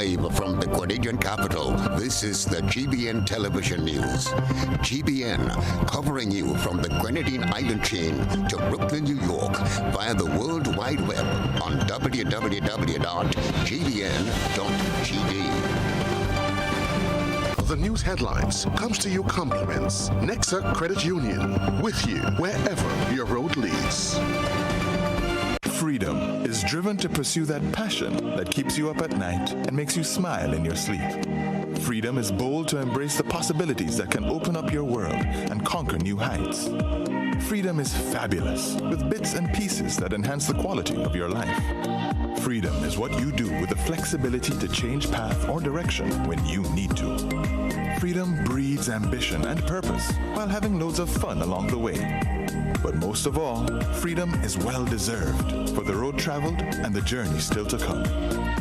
Live from the Canadian capital, this is the GBN Television News. GBN, covering you from the Grenadine Island chain to Brooklyn, New York, via the World Wide Web on www.gbn.gd. The news headlines comes to you compliments Nexa Credit Union, with you wherever your road leads. Freedom is driven to pursue that passion that keeps you up at night and makes you smile in your sleep. Freedom is bold to embrace the possibilities that can open up your world and conquer new heights. Freedom is fabulous, with bits and pieces that enhance the quality of your life. Freedom is what you do with the flexibility to change path or direction when you need to. Freedom breeds ambition and purpose while having loads of fun along the way. But most of all, freedom is well-deserved for the road traveled and the journey still to come.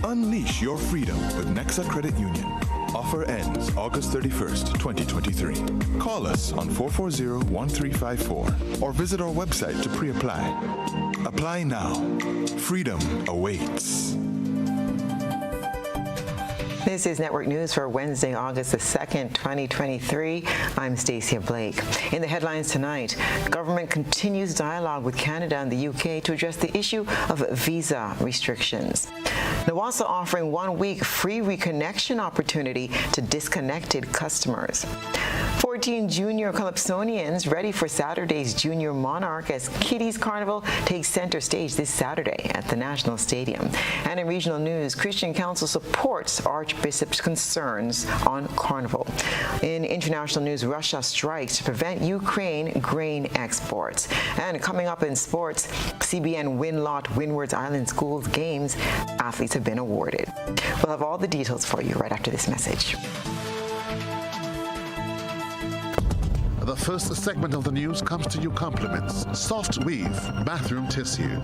Unleash your freedom with Nexa Credit Union. Offer ends August 31st, 2023. Call us on 440-1354 or visit our website to pre-apply. Apply now. Freedom awaits. This is Network News for Wednesday, August the 2nd, 2023. I'm Stasia Blake. In the headlines tonight, government continues dialogue with Canada and the UK to address the issue of visa restrictions. NAWASA offering 1 week free reconnection opportunity to disconnected customers. 14 junior Calypsonians ready for Saturday's Junior Monarch as Kitties Carnival takes center stage this Saturday at the National Stadium. And in regional news, Christian Council supports Archbishop's concerns on Carnival. In international news, Russia strikes to prevent Ukraine grain exports. And coming up in sports, CBN Win-Lot Windward Island Schools Games athletes have been awarded. We'll have all the details for you right after this message. The first segment of the news comes to you compliments Soft Weave Bathroom Tissue.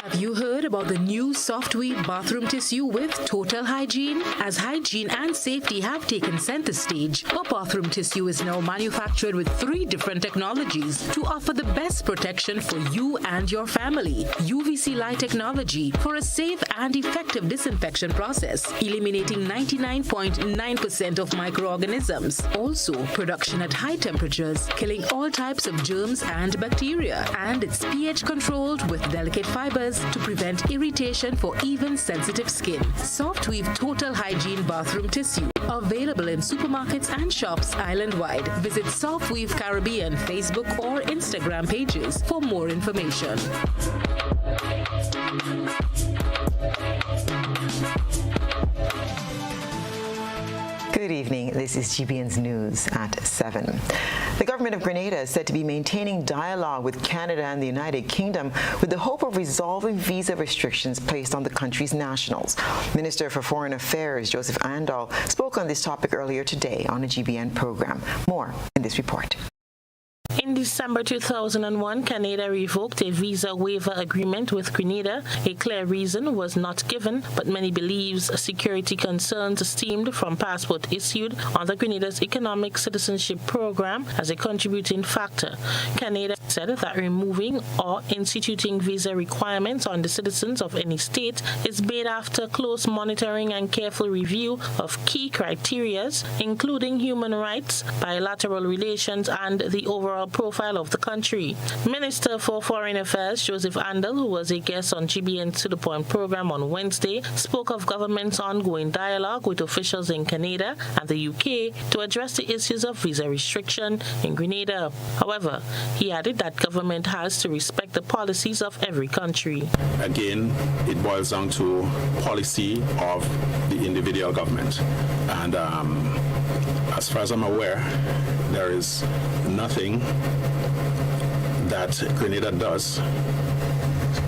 Have you heard about the new Soft Weave bathroom tissue with total hygiene? As hygiene and safety have taken center stage, our bathroom tissue is now manufactured with 3 different technologies to offer the best protection for you and your family. UVC light technology for a safe and effective disinfection process, eliminating 99.9% of microorganisms. Also, production at high temperatures, killing all types of germs and bacteria. And it's pH controlled with delicate fibers to prevent irritation for even sensitive skin. Soft Weave Total Hygiene Bathroom Tissue. Available in supermarkets and shops island-wide. Visit Soft Weave Caribbean Facebook or Instagram pages for more information. Good evening. This is GBN's News at 7. The government of Grenada is said to be maintaining dialogue with Canada and the United Kingdom with the hope of resolving visa restrictions placed on the country's nationals. Minister for Foreign Affairs Joseph Andal spoke on this topic earlier today on a GBN program. More in this report. In December 2001, Canada revoked a visa waiver agreement with Grenada. A clear reason was not given, but many believes security concerns stemmed from passport issued under Grenada's economic citizenship program as a contributing factor. Canada said that removing or instituting visa requirements on the citizens of any state is made after close monitoring and careful review of key criteria, including human rights, bilateral relations, and the overall profile of the country. Minister for Foreign Affairs Joseph Andal, who was a guest on GBN's To The Point program on Wednesday, spoke of government's ongoing dialogue with officials in Canada and the UK to address the issues of visa restriction in Grenada. However, he added that government has to respect the policies of every country. Again, it boils down to policy of the individual government. And as far as I'm aware, there is nothing that Grenada does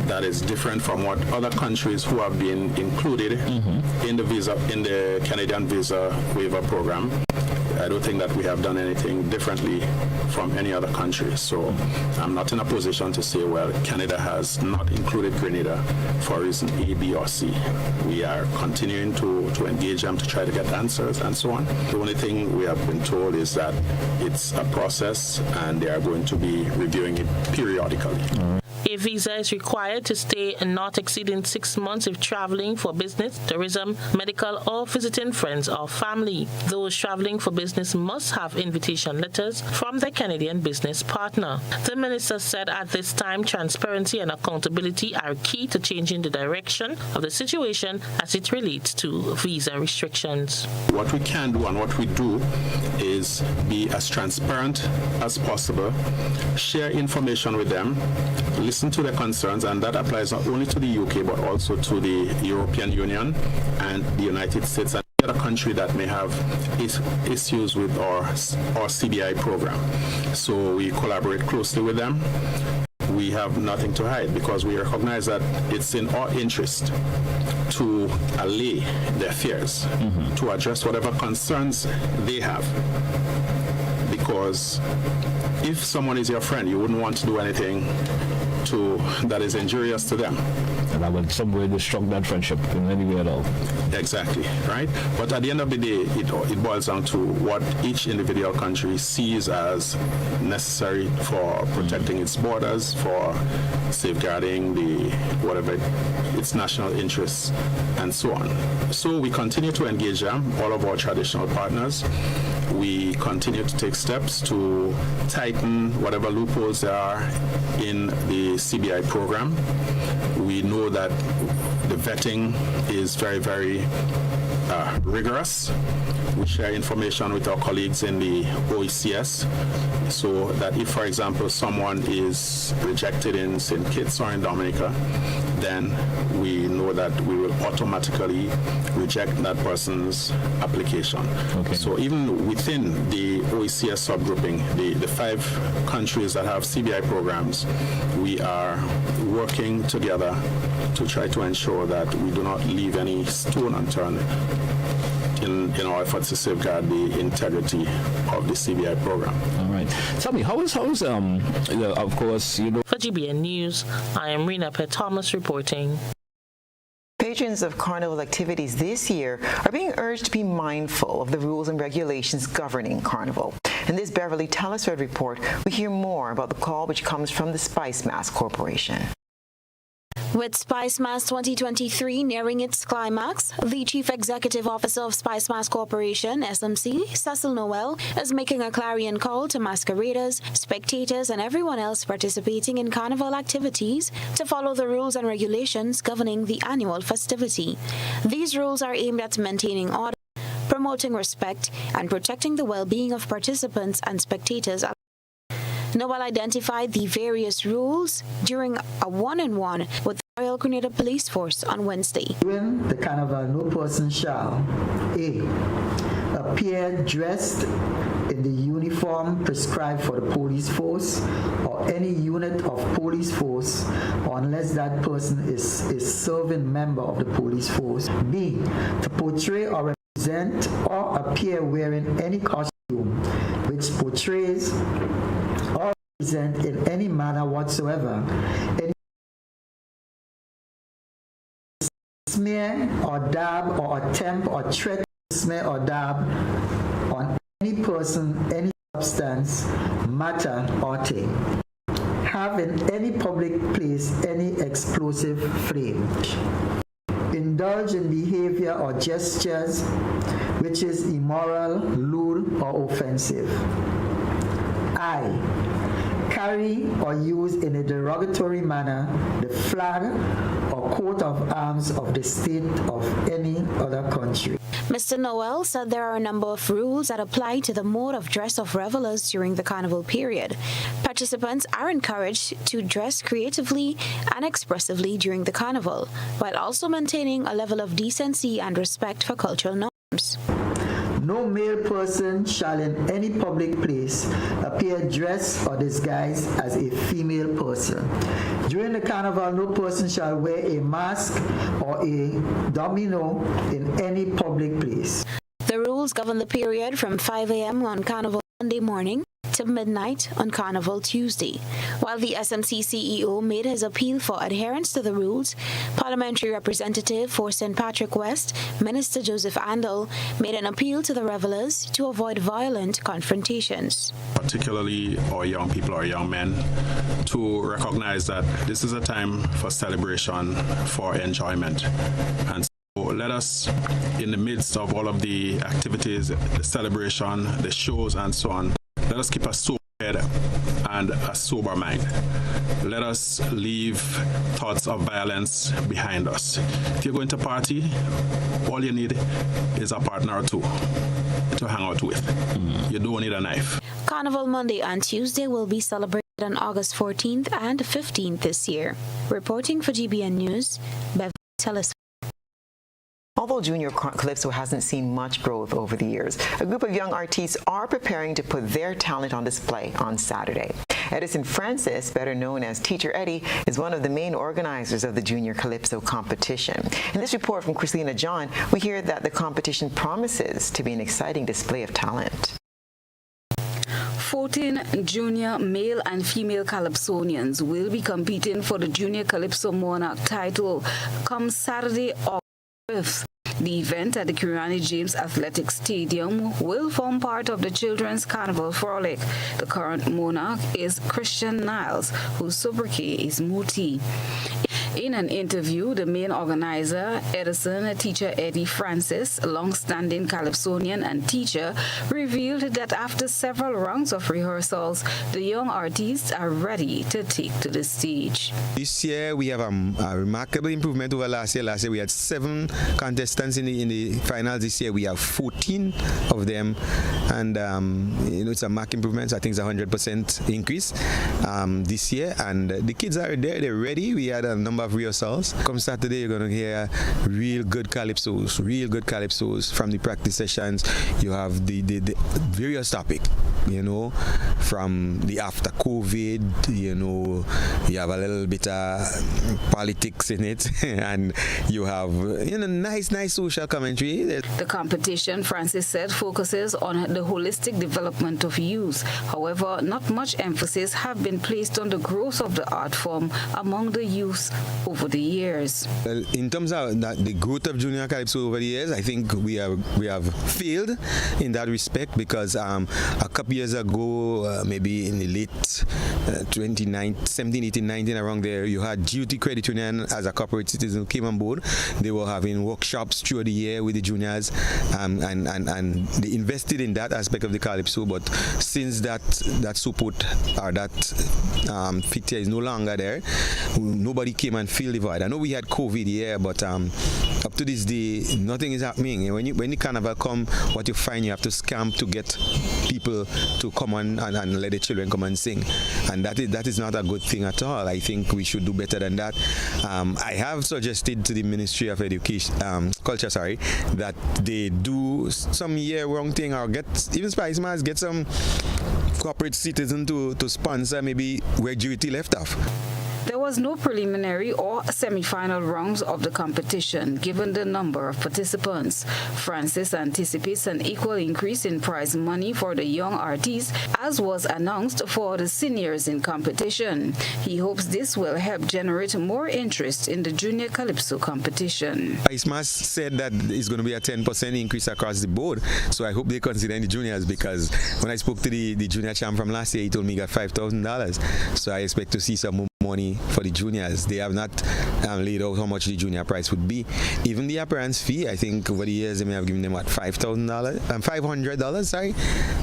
that is different from what other countries who have been included in the Canadian visa waiver program. I don't think that we have done anything differently from any other country. So I'm not in a position to say, well, Canada has not included Grenada for reason A, B, or C. We are continuing to engage them to try to get answers and so on. The only thing we have been told is that it's a process and they are going to be reviewing it periodically. A visa is required to stay not exceeding 6 months if traveling for business, tourism, medical, or visiting friends or family. Those traveling for business must have invitation letters from their Canadian business partner. The minister said at this time, transparency and accountability are key to changing the direction of the situation as it relates to visa restrictions. What we can do and what we do is be as transparent as possible, share information with them, listen to their concerns, and that applies not only to the UK but also to the European Union and the United States and the other country that may have issues with our CBI program. So we collaborate closely with them. We have nothing to hide because we recognize that it's in our interest to allay their fears, to address whatever concerns they have. Because if someone is your friend, you wouldn't want to do anything that is injurious to them. And that would some way disrupt that friendship in any way at all. Exactly, right? But at the end of the day, it boils down to what each individual country sees as necessary for protecting its borders, for safeguarding its national interests, and so on. So we continue to engage them, all of our traditional partners. We continue to take steps to tighten whatever loopholes there are in the CBI program. We know that the vetting is very, very rigorous. We share information with our colleagues in the OECS so that if, for example, someone is rejected in St. Kitts or in Dominica, then we know that we will automatically reject that person's application. Okay. So even within the OECS subgrouping, the 5 countries that have CBI programs, we are working together to try to ensure that we do not leave any stone unturned in our efforts to safeguard the integrity of the CBI program. All right. Tell me, how is of course, you know. For GBN News, I am Rena Pett Thomas reporting. Patrons of carnival activities this year are being urged to be mindful of the rules and regulations governing carnival. In this Beverly Telesred report, we hear more about the call which comes from the Spice Mass Corporation. With Spice Mass 2023 nearing its climax, the Chief Executive Officer of Spice Mass Corporation, SMC, Cecil Noel, is making a clarion call to masqueraders, spectators, and everyone else participating in carnival activities to follow the rules and regulations governing the annual festivity. These rules are aimed at maintaining order, promoting respect, and protecting the well-being of participants and spectators. Noel identified the various rules during a one-on-one with the Royal Grenada Police Force on Wednesday. During the carnival, no person shall A. appear dressed in the uniform prescribed for the police force or any unit of police force unless that person is a serving member of the police force. B. to portray or represent or appear wearing any costume which portrays or represent in any manner whatsoever any smear or dab or attempt or threat to smear or dab on any person, any substance, matter, or thing. Have in any public place any explosive flame. Indulge in behavior or gestures which is immoral, lewd, or offensive. I. Carry or use in a derogatory manner the flag or coat of arms of the state of any other country. Mr. Noel said there are a number of rules that apply to the mode of dress of revelers during the carnival period. Participants are encouraged to dress creatively and expressively during the carnival, while also maintaining a level of decency and respect for cultural norms. No male person shall in any public place appear dressed or disguised as a female person. During the carnival, no person shall wear a mask or a domino in any public place. The rules govern the period from 5 a.m. on Carnival Monday morning to midnight on Carnival Tuesday. While the SMC CEO made his appeal for adherence to the rules, Parliamentary Representative for St. Patrick West, Minister Joseph Andel, made an appeal to the revelers to avoid violent confrontations. Particularly our young people, our young men, to recognize that this is a time for celebration, for enjoyment. And so let us, in the midst of all of the activities, the celebration, the shows and so on, let us keep a sober head and a sober mind. Let us leave thoughts of violence behind us. If you're going to party, all you need is a partner or two to hang out with. You don't need a knife. Carnival Monday and Tuesday will be celebrated on August 14th and 15th this year. Reporting for GBN News, Bev Tellis. Although Junior Calypso hasn't seen much growth over the years, a group of young artists are preparing to put their talent on display on Saturday. Edison Francis, better known as Teacher Eddie, is one of the main organizers of the Junior Calypso competition. In this report from Christina John, we hear that the competition promises to be an exciting display of talent. 14 junior male and female calypsonians will be competing for the Junior Calypso Monarch title come Saturday, August 5th. The event at the Kirani James Athletic Stadium will form part of the Children's Carnival Frolic. The current monarch is Christian Niles, whose sobriquet is Muti. In an interview, the main organizer, Edison Teacher Eddie Francis, long-standing calypsonian and teacher, revealed that after several rounds of rehearsals, the young artists are ready to take to the stage. This year we have a remarkable improvement over last year. Last year we had 7 contestants in the finals. This year we have 14 of them, and it's a marked improvement. I think it's a 100% increase this year, and the kids are there. They're ready. We had a number of rehearsals. Come Saturday, you're going to hear real good calypsos from the practice sessions. You have the various topics, from the after COVID, you have a little bit of politics in it, and you have, nice social commentary. The competition, Francis said, focuses on the holistic development of youth. However, not much emphasis have been placed on the growth of the art form among the youth over the years. Well, in terms of the growth of Junior Calypso over the years, I think we have failed in that respect, because a couple years ago, maybe in the late 17, 18, 19, around there, you had GUT Credit Union as a corporate citizen who came on board. They were having workshops through the year with the juniors, and they invested in that aspect of the Calypso. But since that support or that picture is no longer there, nobody came and filled the void. I know we had COVID here, but up to this day, nothing is happening. When the carnival come, what you find, you have to scamp to get people to come on and let the children come and sing, and that is not a good thing at all. I think we should do better than that. I have suggested to the Ministry of Culture, that they do some year-round thing, or even Spice Mars get some corporate citizen to sponsor maybe where GUT left off. There was no preliminary or semi-final rounds of the competition, given the number of participants. Francis anticipates an equal increase in prize money for the young artists, as was announced for the seniors in competition. He hopes this will help generate more interest in the Junior Calypso competition. Ismas said that it's going to be a 10% increase across the board, so I hope they consider the juniors, because when I spoke to the junior champ from last year, he told me he got $5,000. So I expect to see some more money for the juniors. They have not laid out how much the junior price would be. Even the appearance fee, I think over the years they may have given them $500, sorry.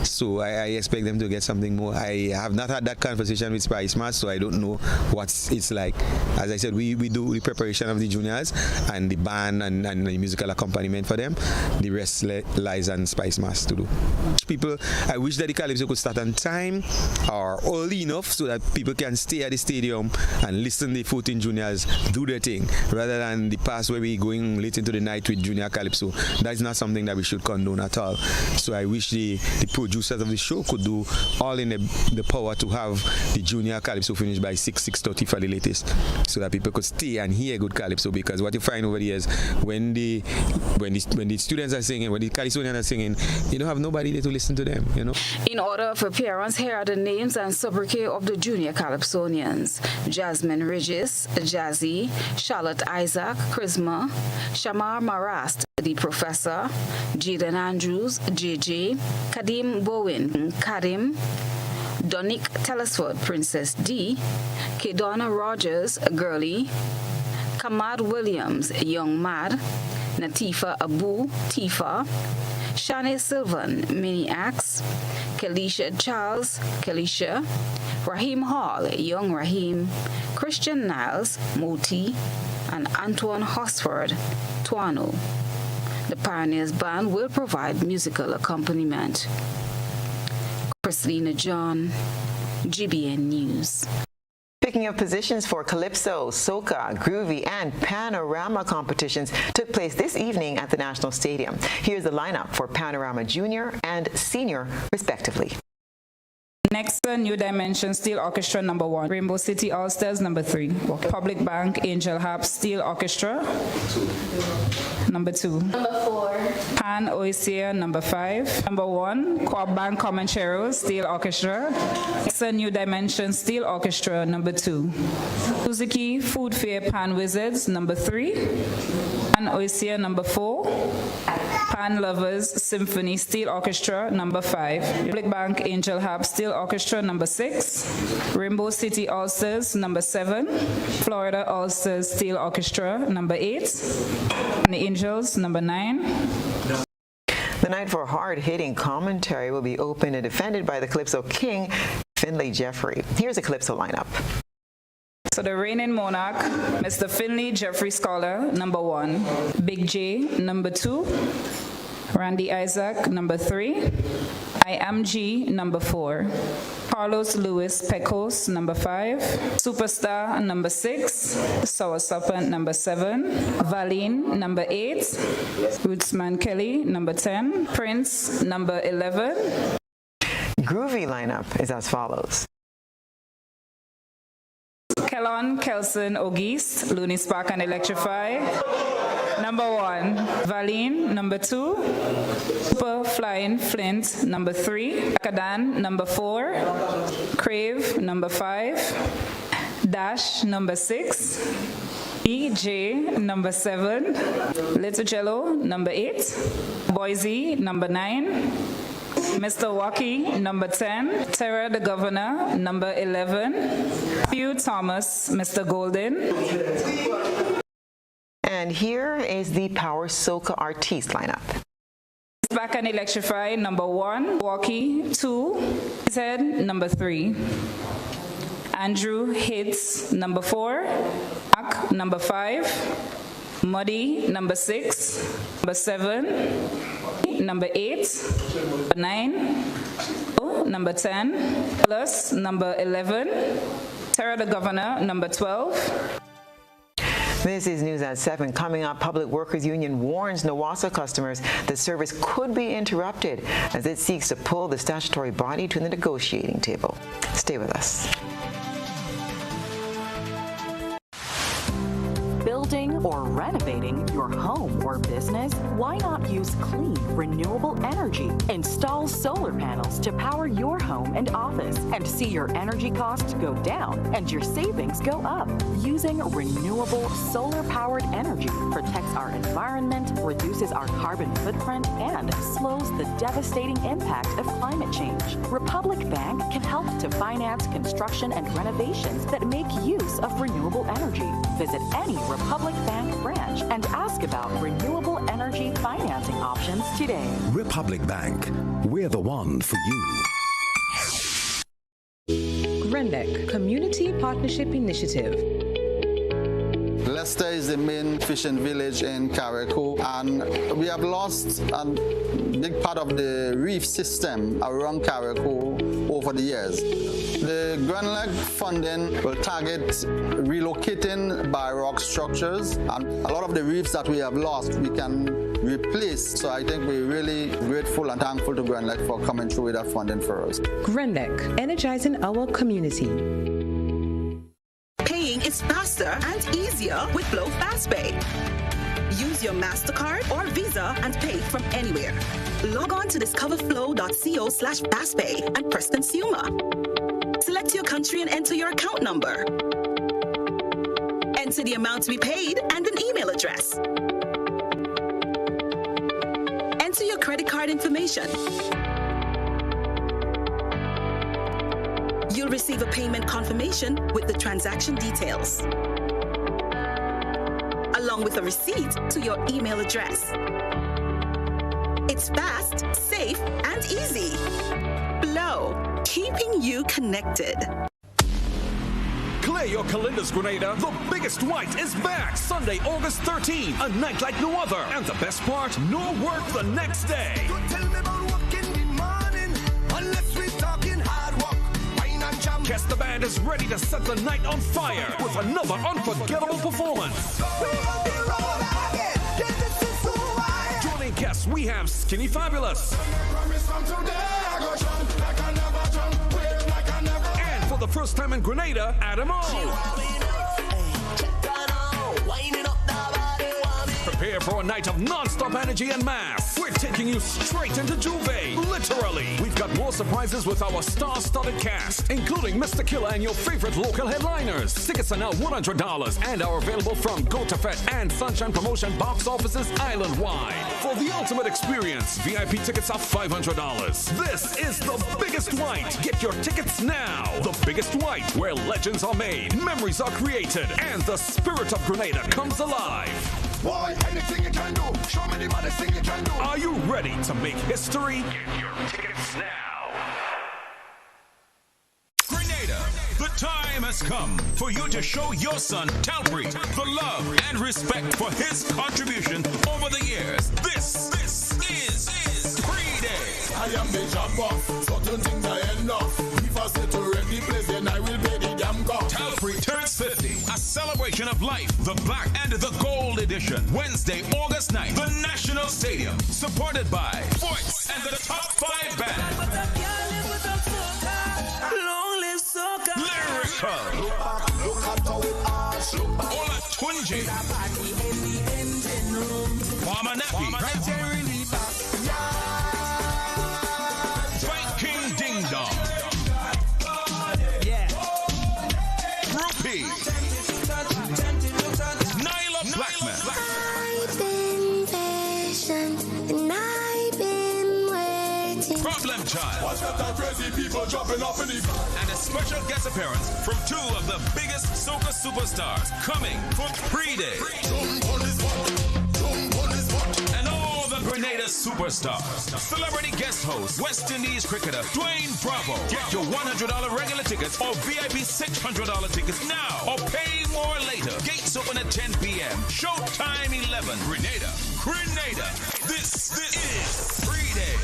So I expect them to get something more. I have not had that conversation with Spice Mars, so I don't know what it's like. As I said, we do the preparation of the juniors and the band and the musical accompaniment for them. The rest lies on Spice Mars to do. People, I wish that the Calypso could start on time or early enough so that people can stay at the stadium and listen the 14 juniors do their thing, rather than the past where we going late into the night with junior calypso. That is not something that we should condone at all. So I wish the producers of the show could do all in the power to have the junior calypso finished by 6:30 for the latest, so that people could stay and hear good calypso. Because what you find over the years, when the students are singing, when the calypsonians are singing, you don't have nobody there to listen to them, you know. In order of appearance, here are the names and sobriquet of the junior calypsonians: Jasmine Ridges, Jazzy, Charlotte Isaac, Chrisma, Shamar Marast, the Professor, Jaden Andrews, JJ, Kadim Bowen, Kadim, Donick Telesford, Princess D, Kedonna Rogers, Girly, Kamad Williams, Young Mad, Natifa Abu, Tifa, Shanae Sylvan, Mini Axe, Kelisha Charles, Kelisha, Raheem Hall, Young Raheem, Christian Niles, Moti, and Antoine Hosford, Tuano. The Pioneers Band will provide musical accompaniment. Christina John, GBN News. Picking up positions for Calypso, Soca, Groovy, and Panorama competitions took place this evening at the National Stadium. Here's the lineup for Panorama Junior and Senior, respectively. Next, New Dimension Steel Orchestra number 1, Rainbow City All Stars number 3, Public Bank Angel Harp Steel Orchestra number 2, number 4, Pan Oasia number 5, number 1, Quab Bank Comancheros Steel Orchestra. Next, New Dimension Steel Orchestra number 2, Suzuki Food Fair Pan Wizards number 3, Pan Oasia number 4, Pan Lovers Symphony Steel Orchestra number 5, Public Bank Angel Harp Steel Orchestra number 6, Rainbow City All Stars number 7, Florida All Stars Steel Orchestra number 8, and the Angels number 9. The night for hard-hitting commentary will be opened and defended by the Calypso King, Finlay Jeffrey. Here's a Calypso lineup. So the reigning monarch, Mr. Finlay Jeffrey Scholar, number 1, Big J, number 2, Randy Isaac, number 3, I Am G, number 4, Carlos Lewis Pecos, number 5, Superstar, number 6, Sour Serpent, number 7, Valine, number 8, Rootsman Kelly, number 10, Prince, number 11. Groovy lineup is as follows. Kellon, Kelson, Auguste, Looney Spark and Electrify, number 1, Valine, number 2, Super Flying Flint, number 3, Akadan, number 4, Crave, number 5, Dash, number 6, EJ, number 7, Little Jello, number 8, Boise, number 9, Mr. Waukee, number 10, Terra the Governor, number 11, Hugh Thomas, Mr. Golden. And here is the Power Soca Artiste lineup. Back and Electrify, number 1, Waukee, 2, Ted, number 3, Andrew Hits, number 4, Mark, number 5, Muddy, number 6, number 7, number 8, number 9, number 10, Plus, number 11, Terra the Governor, number 12. This is News at 7. Coming up, Public Workers Union warns Nawasa customers that service could be interrupted as it seeks to pull the statutory body to the negotiating table. Stay with us. Building or renovating your home or business? Why not use clean, renewable energy? Install solar panels to power your home and office and see your energy costs go down and your savings go up. Using renewable solar-powered energy protects our environment, reduces our carbon footprint, and slows the devastating impact of climate change. Republic Bank can help to finance construction and renovations that make use of renewable energy. Visit any Republic Bank branch and ask about renewable energy financing options today. Republic Bank, we're the one for you. Grendek Community Partnership Initiative. Leicester is the main fishing village in Carriacou, and we have lost a big part of the reef system around Carriacou over the years. The Grenlag funding will target relocating rock structures, and a lot of the reefs that we have lost, we can replace. So I think we're really grateful and thankful to Grenlag for coming through with that funding for us. Grenlag, energizing our community. Paying is faster and easier with Glow FastPay. Use your MasterCard or Visa and pay from anywhere. Log on to discoverflow.co/fastpay and press consumer. Select your country and enter your account number. Enter the amount to be paid and an email address. Enter your credit card information. You'll receive a payment confirmation with the transaction details, along with a receipt to your email address. It's fast, safe, and easy. Flow, keeping you connected. Clear your calendars, Grenada. The biggest white is back Sunday, August 13. A night like no other. And the best part, no work the next day. Guess the band is ready to set the night on fire with another unforgettable performance. Joining guests, we have Skinny Fabulous. And for the first time in Grenada, Adam O. Prepare for a night of non-stop energy and mass. We're taking you straight into Juve, literally. We've got more surprises with our star-studded cast, including Mr. Killer and your favorite local headliners. Tickets are now $100 and are available from Go to Fete and Sunshine Promotion box offices island-wide. For the ultimate experience, VIP tickets are $500. This is the biggest white. Get your tickets now. The biggest white, where legends are made, memories are created, and the spirit of Grenada comes alive. Boy, anything you can do. Show me the baddest thing you can do. Are you ready to make history? Get your tickets now. Grenada, the time has come for you to show your son, Talbry, the love and respect for his contribution over the years. This is Free-Day. I am the job boss. Certain things I end off. If I say to rent the place, then I will pay the damn cost. Talbry turns 50. A celebration of life. The Black and the Gold Edition. Wednesday, August 9th. The National Stadium. Supported by Voice and the Top 5 Band. Lyrical. Ola Twinji. Kwama Nappy. Fight King Ding Dong. Rupi. Nyla Blackman. Problem Child. Watch that crazy people jumping up in the And a special guest appearance from two of the biggest soca superstars coming for Free-Day. And all the Grenada superstars. Celebrity guest host, West Indies cricketer Dwayne Bravo. Get your $100 regular tickets or VIP $600 tickets now or pay more later. Gates open at 10 p.m. Showtime 11. Grenada. This is Free-Day.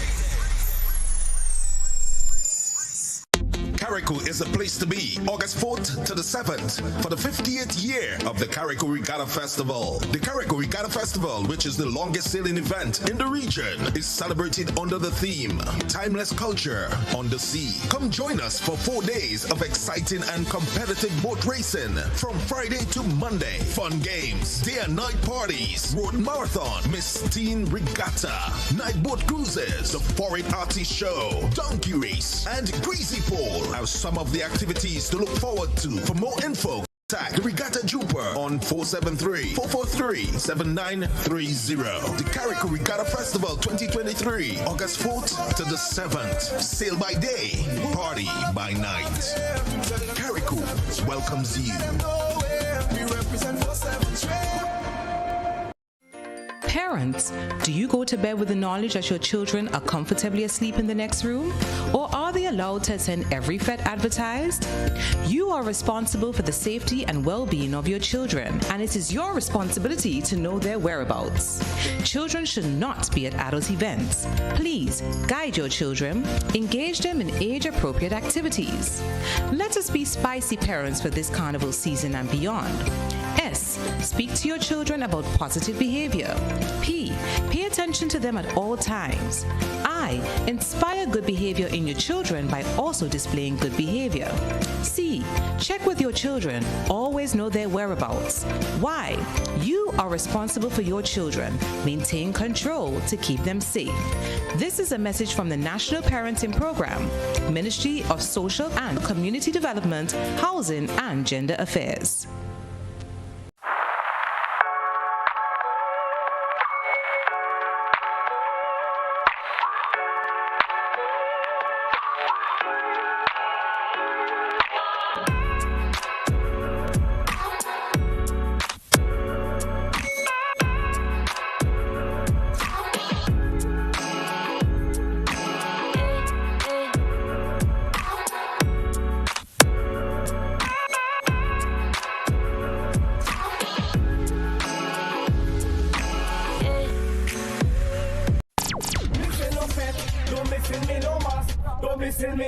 Carriacou is the place to be. August 4th to the 7th for the 50th year of the Carriacou Regatta Festival. The Carriacou Regatta Festival, which is the longest sailing event in the region, is celebrated under the theme Timeless Culture on the Sea. Come join us for 4 days of exciting and competitive boat racing from Friday to Monday. Fun games, day and night parties, road marathon, Miss Teen Regatta, night boat cruises, the foreign artist show, donkey race, and greasy pole are some of the activities to look forward to. For more info, contact the Regatta Jumper on 473-443-7930. The Carriacou Regatta Festival 2023, August 4th to the 7th. Sail by day, party by night. Carriacou welcomes you. Parents, do you go to bed with the knowledge that your children are comfortably asleep in the next room? Or are they allowed to attend every FET advertised? You are responsible for the safety and well-being of your children, and it is your responsibility to know their whereabouts. Children should not be at adult events. Please guide your children, engage them in age-appropriate activities. Let us be spicy parents for this carnival season and beyond. S. Speak to your children about positive behavior. P. Pay attention to them at all times. I. Inspire good behavior in your children by also displaying good behavior. C. Check with your children. Always know their whereabouts. Y. You are responsible for your children. Maintain control to keep them safe. This is a message from the National Parenting Program, Ministry of Social and Community Development, Housing and Gender Affairs.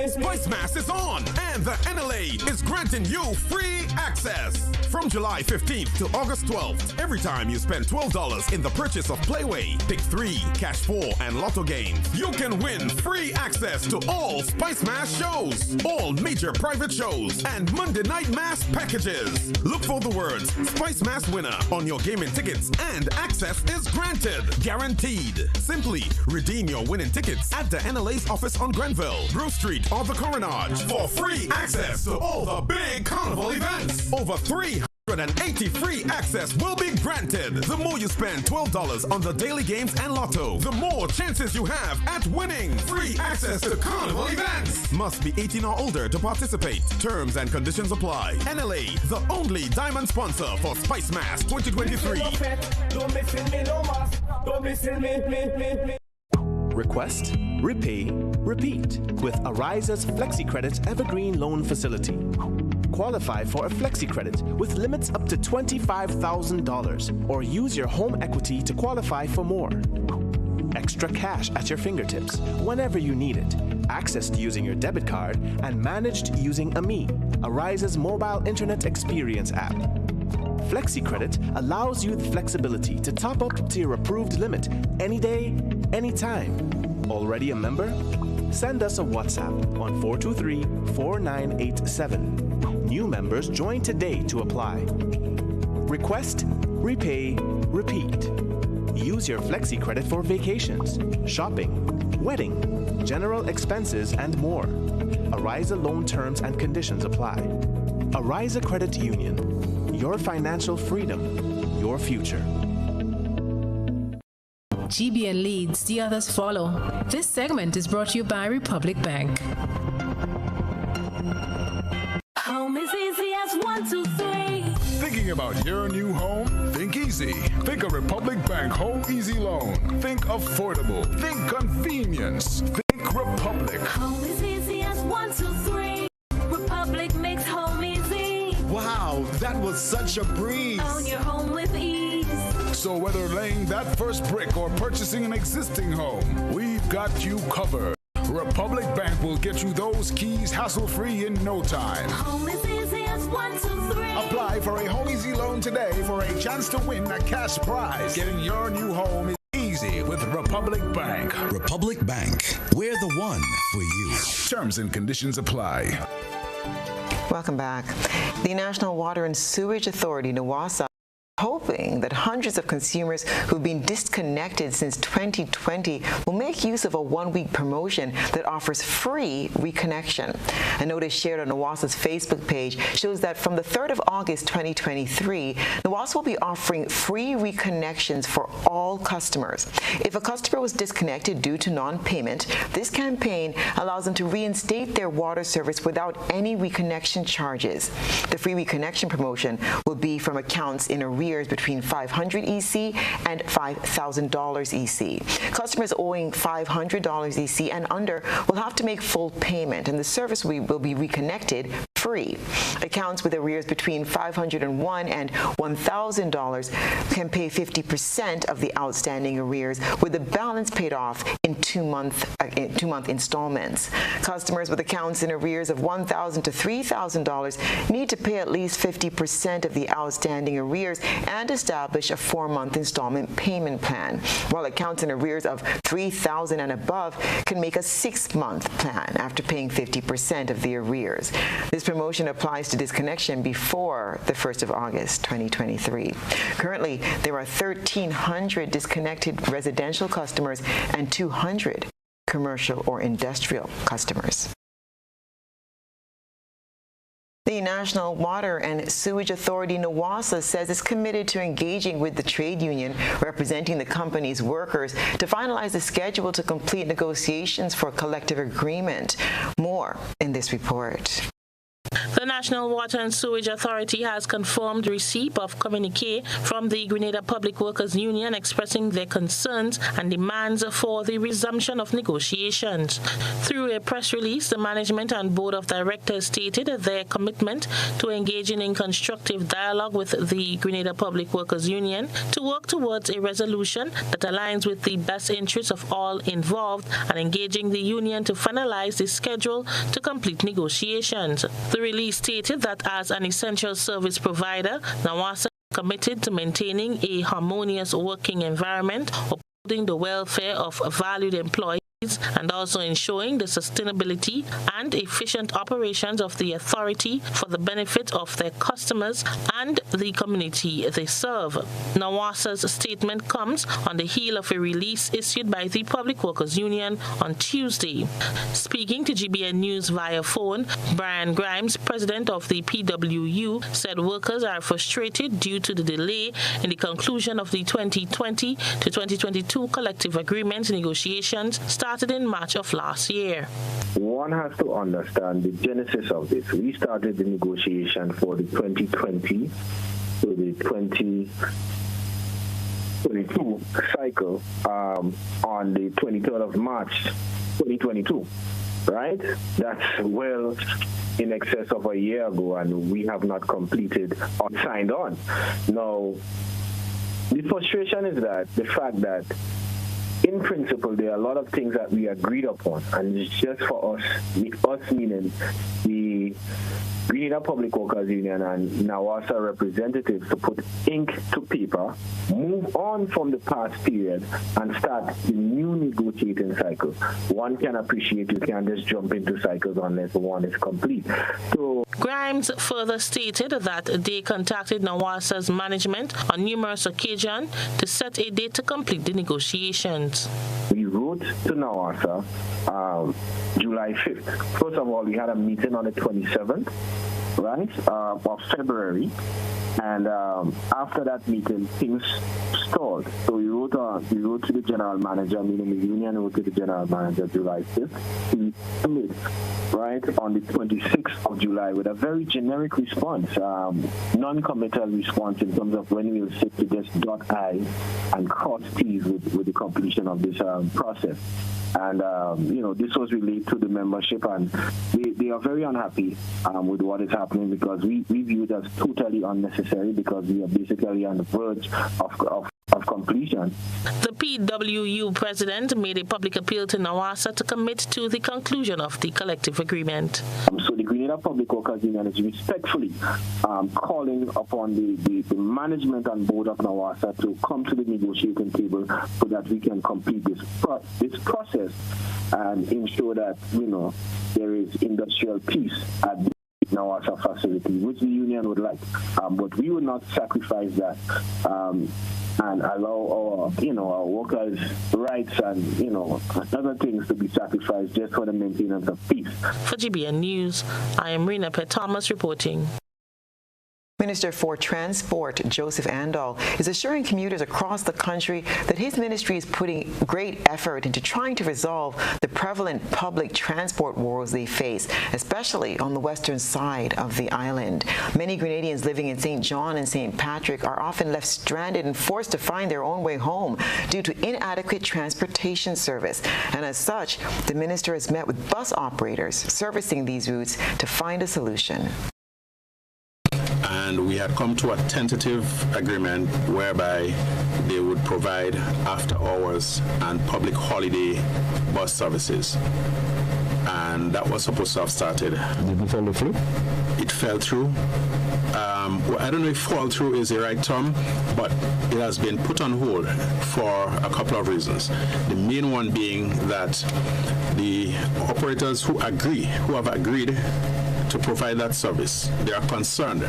Spice Mass is on, and the NLA is granting you free access. From July 15th to August 12th, every time you spend $12 in the purchase of Playway, Pick 3, Cash 4, and Lotto games, you can win free access to all Spice Mass shows, all major private shows, and Monday Night Mass packages. Look for the words Spice Mass winner on your gaming tickets, and access is granted. Guaranteed. Simply redeem your winning tickets at the NLA's office on Grenville, Grove Street, or the Coronage for free access to all the big carnival events. Over 380 free access will be granted. The more you spend $12 on the daily games and Lotto, the more chances you have at winning free access to carnival events. Must be 18 or older to participate. Terms and conditions apply. NLA, the only diamond sponsor for Spice Mass 2023. Request, repay, repeat with Ariza's Flexi Credit Evergreen Loan Facility. Qualify for a Flexi Credit with limits up to $25,000 or use your home equity to qualify for more. Extra cash at your fingertips whenever you need it, accessed using your debit card and managed using AMI, Ariza's mobile internet experience app. Flexi Credit allows you the flexibility to top up to your approved limit any day, anytime. Already a member? Send us a WhatsApp on 423-4987. New members join today to apply. Request, repay, repeat. Use your Flexi Credit for vacations, shopping, wedding, general expenses, and more. Ariza loan terms and conditions apply. Ariza Credit Union. Your financial freedom, your future. GBN leads, the others follow. This segment is brought to you by Republic Bank. Home is easy as 1, 2, 3. Thinking about your new home? Think easy. Think a Republic Bank Home Easy Loan. Think affordable. Think convenience. Think Republic. Home is easy as 1, 2, 3. Republic makes home easy. Wow, that was such a breeze. Own your home with ease. So whether laying that first brick or purchasing an existing home, we've got you covered. Republic Bank will get you those keys hassle-free in no time. Home is easy as 1, 2, 3. Apply for a Home Easy Loan today for a chance to win a cash prize. Getting your new home is easy with Republic Bank. Republic Bank, we're the one for you. Terms and conditions apply. Welcome back. The National Water and Sewage Authority, NWASA, hoping that hundreds of consumers who've been disconnected since 2020 will make use of a one-week promotion that offers free reconnection. A notice shared on NWASA's Facebook page shows that from the 3rd of August 2023, NWASA will be offering free reconnections for all customers. If a customer was disconnected due to non-payment, this campaign allows them to reinstate their water service without any reconnection charges. The free reconnection promotion will be from accounts in arrears arrears between $500 EC and $5,000 EC. Customers owing $500 EC and under will have to make full payment, and the service will be reconnected free. Accounts with arrears between $501 and $1,000 can pay 50% of the outstanding arrears, with the balance paid off in two-month installments. Customers with accounts in arrears of $1,000 to $3,000 need to pay at least 50% of the outstanding arrears and establish a 4-month installment payment plan, while accounts in arrears of $3,000 and above can make a 6-month plan after paying 50% of the arrears. This promotion applies to disconnection before the 1st of August 2023. Currently, there are 1,300 disconnected residential customers and 200 commercial or industrial customers. The National Water and Sewage Authority, NWASA, says it's committed to engaging with the trade union representing the company's workers to finalize the schedule to complete negotiations for a collective agreement. More in this report. The National Water and Sewage Authority has confirmed receipt of communique from the Grenada Public Workers Union expressing their concerns and demands for the resumption of negotiations. Through a press release, the management and board of directors stated their commitment to engaging in constructive dialogue with the Grenada Public Workers Union to work towards a resolution that aligns with the best interests of all involved and engaging the union to finalize the schedule to complete negotiations. The release stated that as an essential service provider, NWASA is committed to maintaining a harmonious working environment, upholding the welfare of valued employees, and also ensuring the sustainability and efficient operations of the authority for the benefit of their customers and the community they serve. NWASA's statement comes on the heel of a release issued by the Public Workers Union on Tuesday. Speaking to GBN News via phone, Brian Grimes, president of the PWU, said workers are frustrated due to the delay in the conclusion of the 2020 to 2022 collective agreement negotiations started in March of last year. One has to understand the genesis of this. We started the negotiation for the 2020 to the 2022 cycle on the 23rd of March 2022, right? That's well in excess of a year ago, and we have not completed or signed on. Now, the frustration is that the fact that in principle, there are a lot of things that we agreed upon, and it's just for us meaning the Grenada Public Workers Union and NWASA representatives to put ink to paper, move on from the past period, and start the new negotiating cycle. One can appreciate you can't just jump into cycles unless one is complete. So Grimes further stated that they contacted NWASA's management on numerous occasions to set a date to complete the negotiations. We wrote to NWASA July 5th. First of all, we had a meeting on the 27th, right, of February. And after that meeting, things stalled. So we wrote to the general manager, meaning the union wrote to the general manager July 5th. He submitted, right, on the 26th of July with a very generic response, non-committal response in terms of when we'll sit to just dot I's and cross T's with the completion of this process. And, this was related to the membership, and they are very unhappy with what is happening because we view it as totally unnecessary because we are basically on the verge of completion. The PWU president made a public appeal to NWASA to commit to the conclusion of the collective agreement. So the Grenada Public Workers Union is respectfully calling upon the management and board of NWASA to come to the negotiating table so that we can complete this process and ensure that, there is industrial peace at the NWASA facility, which the union would like. But we would not sacrifice that and allow our workers' rights and, other things to be sacrificed just for the maintenance of peace. For GBN News, I am Rena Pett Thomas reporting. Minister for Transport, Joseph Andal, is assuring commuters across the country that his ministry is putting great effort into trying to resolve the prevalent public transport woes they face, especially on the western side of the island. Many Grenadians living in St. John and St. Patrick are often left stranded and forced to find their own way home due to inadequate transportation service. And as such, the minister has met with bus operators servicing these routes to find a solution. And we had come to a tentative agreement whereby they would provide after hours and public holiday bus services. And that was supposed to have started. Did it fall through? It fell through. Well, I don't know if fall through is the right term, but it has been put on hold for a couple of reasons. The main one being that the operators who have agreed to provide that service, they are concerned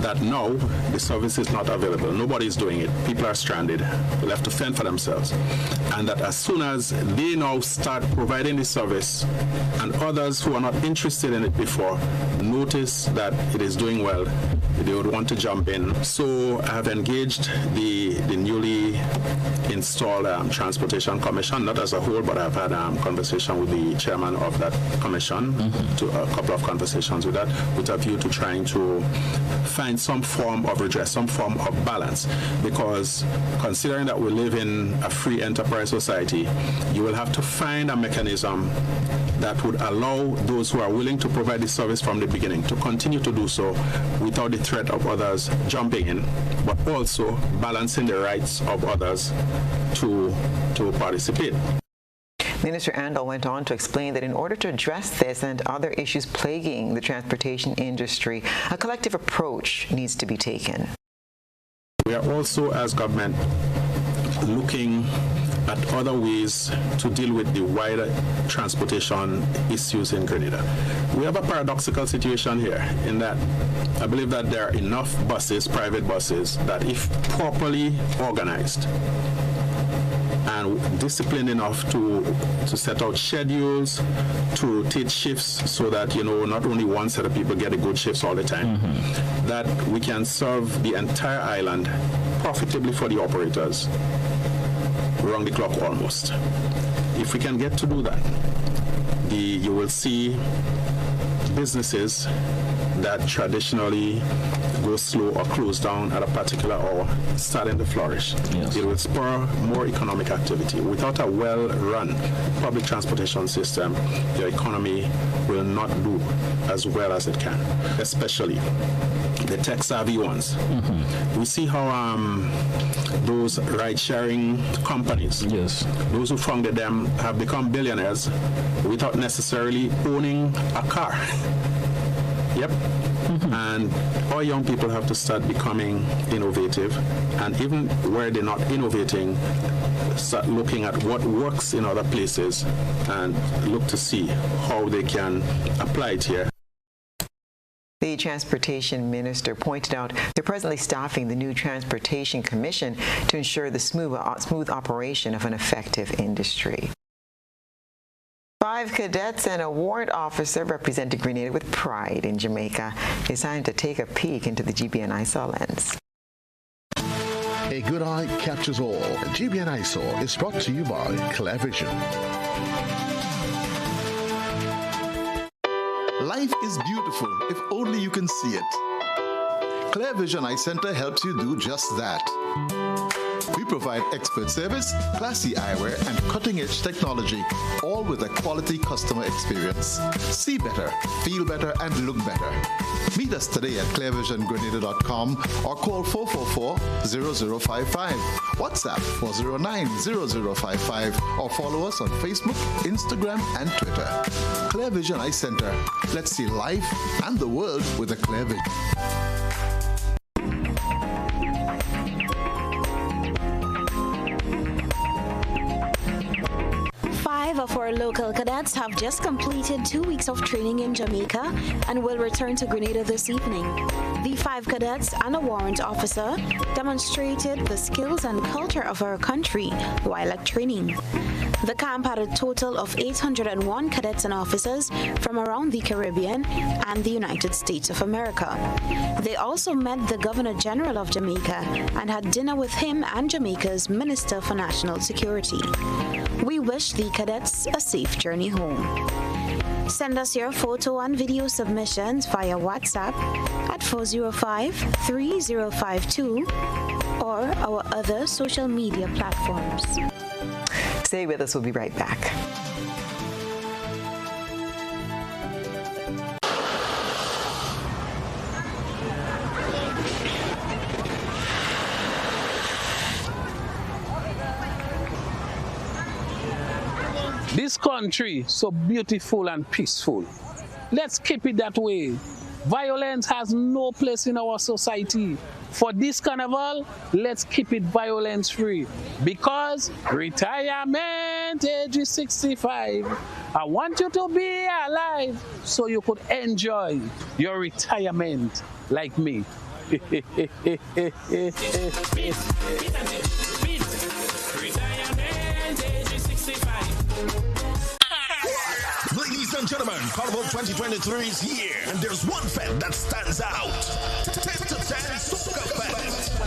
that now the service is not available. Nobody is doing it. People are stranded, left to fend for themselves. And that as soon as they now start providing the service and others who are not interested in it before notice that it is doing well, they would want to jump in. So I have engaged the newly installed Transportation Commission, not as a whole, but I've had a conversation with the chairman of that commission, to a couple of conversations with that, with a view to trying to find some form of redress, some form of balance. Because considering that we live in a free enterprise society, you will have to find a mechanism that would allow those who are willing to provide the service from the beginning to continue to do so without the threat of others jumping in, but also balancing the rights of others to participate. Minister Andal went on to explain that in order to address this and other issues plaguing the transportation industry, a collective approach needs to be taken. We are also, as government, looking at other ways to deal with the wider transportation issues in Grenada. We have a paradoxical situation here in that I believe that there are enough buses, private buses, that if properly organized and disciplined enough to set out schedules, to rotate shifts so that, not only one set of people get a good shifts all the time, that we can serve the entire island profitably for the operators, round the clock almost. If we can get to do that, you will see businesses that traditionally go slow or close down at a particular hour starting to flourish. Yes. It will spur more economic activity. Without a well-run public transportation system, your economy will not do as well as it can, especially the tech-savvy ones. We see how those ride-sharing companies, those who founded them, have become billionaires without necessarily owning a car. Yep. And our young people have to start becoming innovative, and even where they're not innovating, start looking at what works in other places and look to see how they can apply it here. The Transportation Minister pointed out they're presently staffing the new Transportation Commission to ensure the smooth operation of an effective industry. 5 cadets and a warrant officer represented Grenada with pride in Jamaica. It's time to take a peek into the GBN ISOL lens. A good eye captures all. GBN ISOL is brought to you by Clear Vision. Life is beautiful if only you can see it. Clear Vision Eye Center helps you do just that. We provide expert service, classy eyewear, and cutting-edge technology, all with a quality customer experience. See better, feel better, and look better. Meet us today at clearvisiongrenada.com or call 444-0055, WhatsApp 409-0055, or follow us on Facebook, Instagram, and Twitter. Clear Vision Eye Center. Let's see life and the world with a clear vision. 5 of our local cadets have just completed 2 weeks of training in Jamaica and will return to Grenada this evening. The 5 cadets and a warrant officer demonstrated the skills and culture of our country while at training. The camp had a total of 801 cadets and officers from around the Caribbean and the United States of America. They also met the Governor General of Jamaica and had dinner with him and Jamaica's Minister for National Security. We wish the cadets a safe journey home. Send us your photo and video submissions via WhatsApp at 405-3052 or our other social media platforms. Stay with us. We'll be right back. This country so beautiful and peaceful. Let's keep it that way. Violence has no place in our society. For this carnival, let's keep it violence free. Because retirement age is 65. I want you to be alive so you could enjoy your retirement like me. Ladies and gentlemen, Carnival 2023 is here, and there's one fete that stands out. 10 to 10 Soca Fest.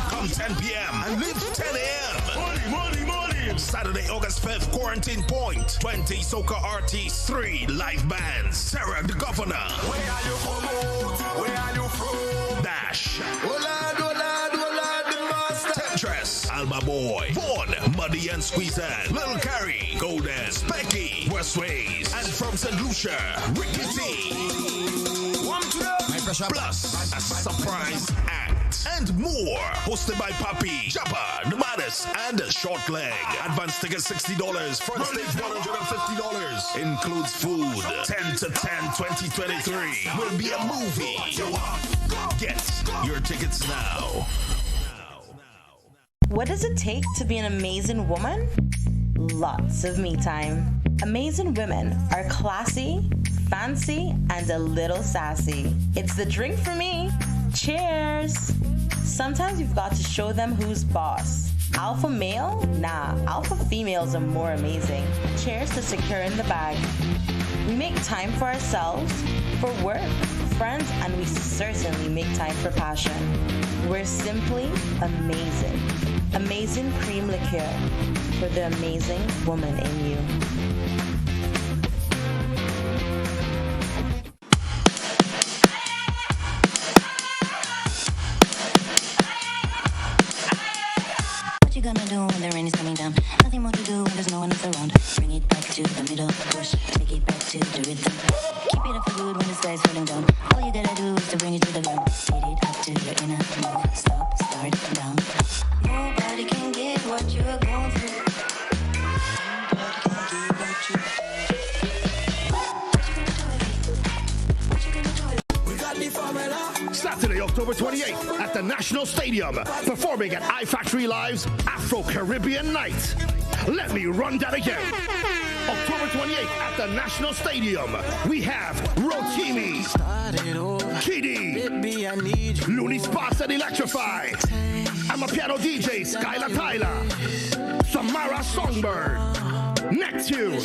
Come 10 p.m. and leave 10 a.m. Money. Saturday, August 5th, Quarantine Point. 20 Soca artists, 3 live bands. Sarah the Governor. Where are you from? Where are you from? Dash. Temptress, Alma Boy, Vaughn, Muddy and Squeezan, Lil Carrie, Golden, Specky, Westways, and from St. Lucia, Ricky T. Plus a surprise act and more, hosted by Papi, Jabba, Nomadis, and Short Leg. Advance tickets $60, front stage $150. Includes food. 10 to 10 2023 will be a movie. Get your tickets now. What does it take to be an amazing woman? Lots of me time. Amazing women are classy, fancy, and a little sassy. It's the drink for me. Cheers! Sometimes you've got to show them who's boss. Alpha male? Nah, alpha females are more amazing. Cheers to securing the bag. We make time for ourselves, for work, friends, and we certainly make time for passion. We're simply amazing. Amazing cream liqueur for the amazing woman in you. What you gonna do when the rain is coming down? Nothing more to do when there's no one else around. Bring it back to the middle of the bush. Take it back to the rhythm. Keep it up for good when the sky's falling down. All you gotta do is to bring it to the ground. Speed it up to your inner move. Stop, start, down. Nobody can get what you're going through. Saturday, October 28th at the National Stadium, performing at iFactory Live's Afro-Caribbean Night. Let me run that again. October 28th at the National Stadium, we have Rotimi, Kiddy, Looney Spots and Electrify. I'm a piano DJ, Skylar Tyler, Samara Songbird, Neptune,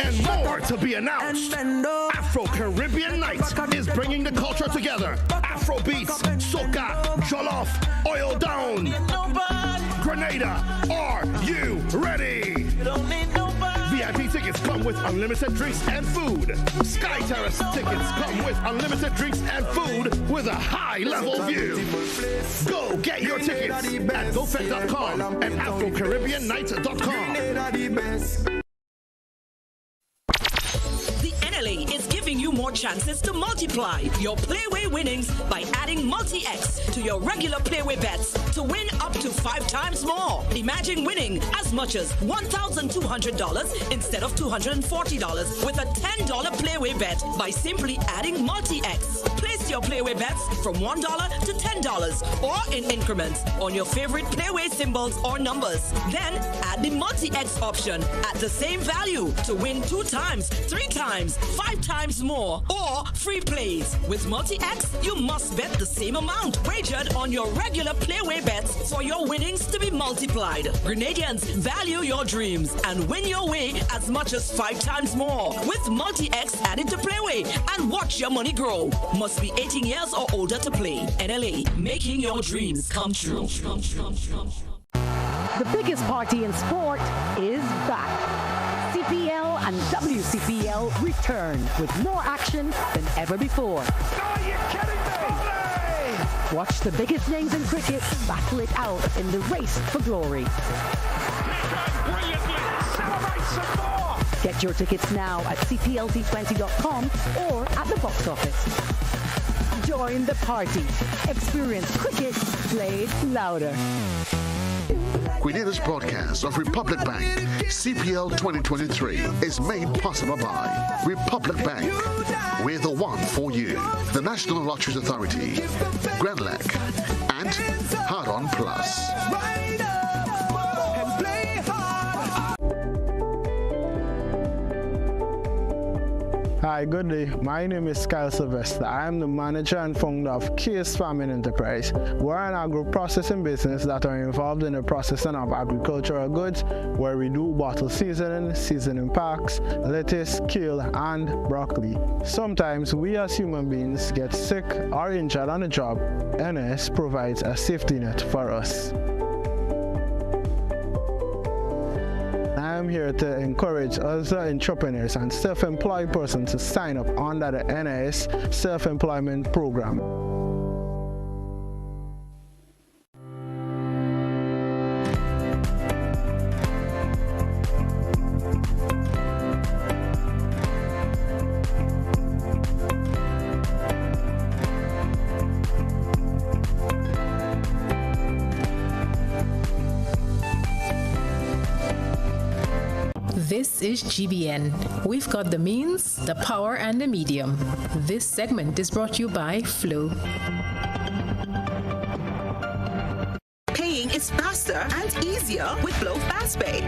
and more to be announced. Afro-Caribbean Night is bringing the culture together. Afro beats, soca, jollof, oil down. Grenada, are you ready? VIP tickets come with unlimited drinks and food. Sky Terrace tickets come with unlimited drinks and food with a high-level view. Go get your tickets at gofed.com and afrocaribbeannight.com. Is giving you more chances to multiply your Playway winnings by adding multi-X to your regular Playway bets to win up to 5 times more. Imagine winning as much as $1,200 instead of $240 with a $10 Playway bet by simply adding multi-X. Place your Playway bets from $1 to $10 or in increments on your favorite Playway symbols or numbers. Then add the multi-X option at the same value to win 2 times, 3 times, 5 times more. draw, or free plays. With Multi-X, you must bet the same amount wagered on your regular playway bets for your winnings to be multiplied. Grenadians, value your dreams and win your way as much as 5 times more. With Multi-X added to playway and watch your money grow. Must be 18 years or older to play. NLA, making your dreams come true. The biggest party in sport is back. CPL and WCPL return with more action than ever before. Are you kidding me? Watch the biggest names in cricket battle it out in the race for glory. Brilliantly. Celebrate some more. Get your tickets now at cplt20.com or at the box office. Join the party. Experience cricket played louder. Grenada's broadcast of Republic Bank CPL 2023 is made possible by Republic Bank. We're the one for you. The National Lotteries Authority, Grenlec, and Hard On Plus. Hi, good day. My name is Kyle Sylvester. I am the manager and founder of Case Farming Enterprise. We're an agro-processing business that are involved in the processing of agricultural goods, where we do bottle seasoning packs, lettuce, kale, and broccoli. Sometimes we as human beings get sick or injured on the job. NS provides a safety net for us. I'm here to encourage other entrepreneurs and self-employed persons to sign up under the NIS Self-Employment Program. This is GBN. We've got the means, the power, and the medium. This segment is brought to you by Flow. Paying is faster and easier with Flow FastPay.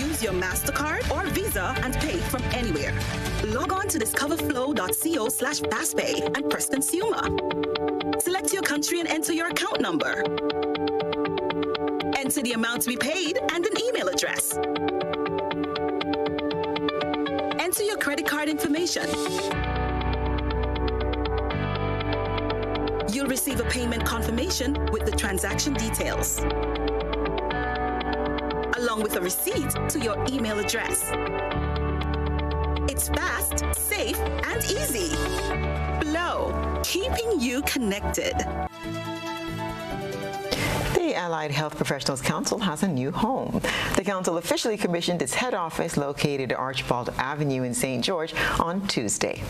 Use your MasterCard or Visa and pay from anywhere. Log on to discoverflow.co/fastpay and press Consumer. Select your country and enter your account number. Enter the amount to be paid and an email address. Enter your credit card information. You'll receive a payment confirmation with the transaction details, along with a receipt to your email address. It's fast, safe, and easy. Flow, keeping you connected. The Allied Health Professionals Council has a new home. The council officially commissioned its head office located at Archibald Avenue in St. George on Tuesday.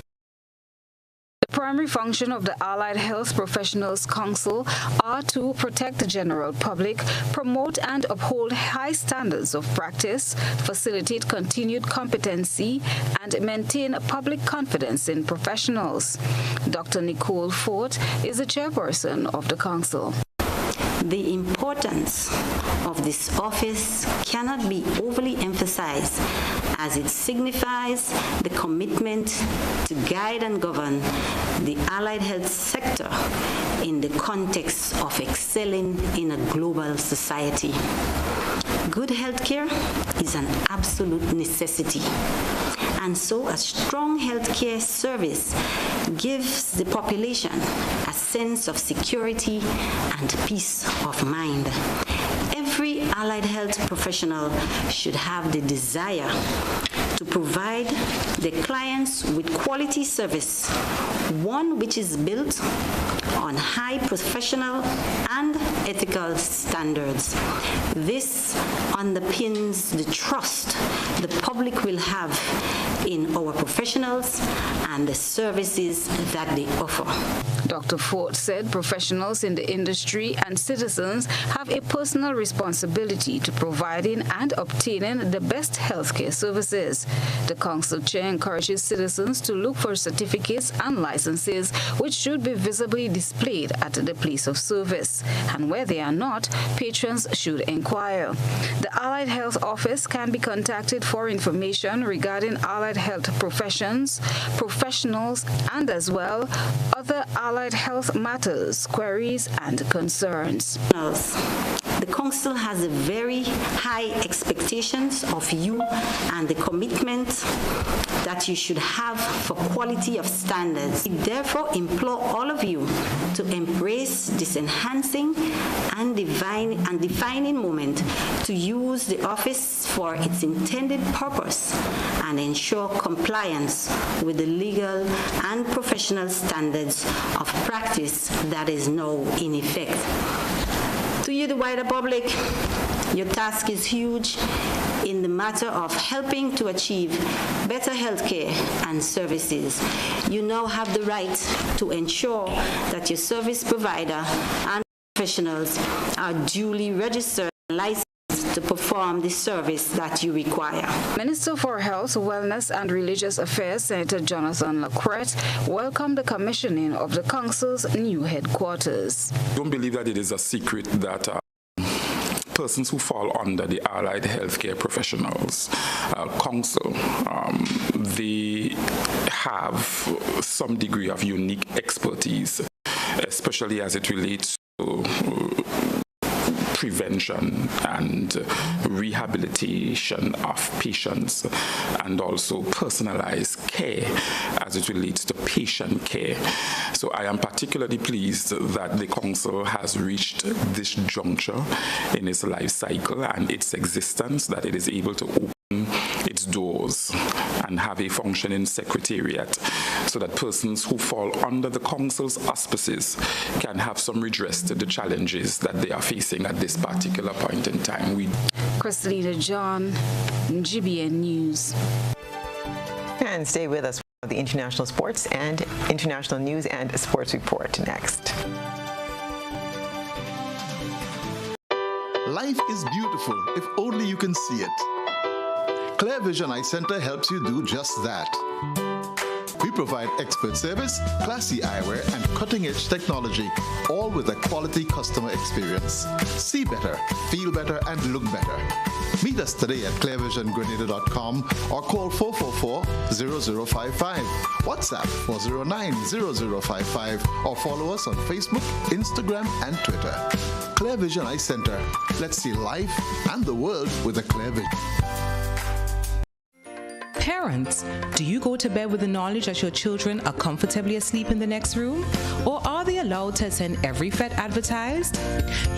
The primary function of the Allied Health Professionals Council are to protect the general public, promote and uphold high standards of practice, facilitate continued competency, and maintain public confidence in professionals. Dr. Nicole Fort is the chairperson of the council. The importance of this office cannot be overly emphasized, as it signifies the commitment to guide and govern the allied health sector in the context of excelling in a global society. Good healthcare is an absolute necessity, and so a strong healthcare service gives the population a sense of security and peace of mind. Every allied health professional should have the desire to provide the clients with quality service, one which is built on high professional and ethical standards. This underpins the trust the public will have in our professionals and the services that they offer. Dr. Ford said professionals in the industry and citizens have a personal responsibility to providing and obtaining the best healthcare services. The council chair encourages citizens to look for certificates and licenses which should be visibly displayed at the place of service, and where they are not, patrons should inquire. The Allied Health Office can be contacted for information regarding allied health professions, professionals, and as well other allied health matters, queries, and concerns. The council has a very high expectations of you and the commitment that you should have for quality of standards. We therefore implore all of you to embrace this enhancing and defining moment to use the office for its intended purpose and ensure compliance with the legal and professional standards of practice that is now in effect. To you, the wider public, your task is huge in the matter of helping to achieve better healthcare and services. You now have the right to ensure that your service provider and professionals are duly registered and licensed to perform the service that you require. Minister for Health, Wellness and Religious Affairs, Senator Jonathan Lacrette, welcomed the commissioning of the council's new headquarters. I don't believe that it is a secret that persons who fall under the Allied Healthcare Professionals Council, they have some degree of unique expertise, especially as it relates to prevention and rehabilitation of patients, and also personalized care as it relates to patient care. So I am particularly pleased that the council has reached this juncture in its life cycle and its existence, that it is able to open its doors and have a functioning secretariat so that persons who fall under the council's auspices can have some redress to the challenges that they are facing at this particular point in time. Christina John, GBN News. And stay with us for the international sports and international news and sports report next. Life is beautiful if only you can see it. Clear Vision Eye Center helps you do just that. We provide expert service, classy eyewear, and cutting-edge technology, all with a quality customer experience. See better, feel better, and look better. Meet us today at clearvisiongrenada.com or call 444-0055, WhatsApp 409-0055, or follow us on Facebook, Instagram, and Twitter. Clear Vision Eye Center. Let's see life and the world with a clear vision. Parents, do you go to bed with the knowledge that your children are comfortably asleep in the next room? Or are they allowed to attend every FET advertised?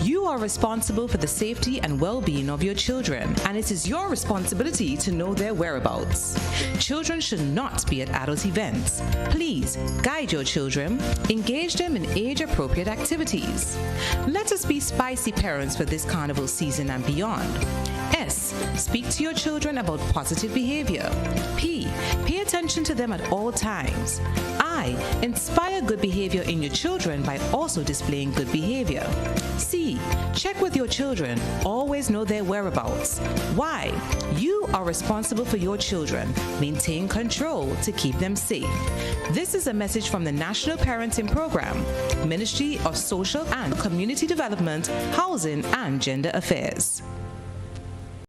You are responsible for the safety and well-being of your children, and it is your responsibility to know their whereabouts. Children should not be at adult events. Please guide your children, engage them in age-appropriate activities. Let us be spicy parents for this carnival season and beyond. S. Speak to your children about positive behavior. P. Pay attention to them at all times. I. Inspire good behavior in your children by also displaying good behavior. C. Check with your children. Always know their whereabouts. Y. You are responsible for your children. Maintain control to keep them safe. This is a message from the National Parenting Program, Ministry of Social and Community Development, Housing and Gender Affairs.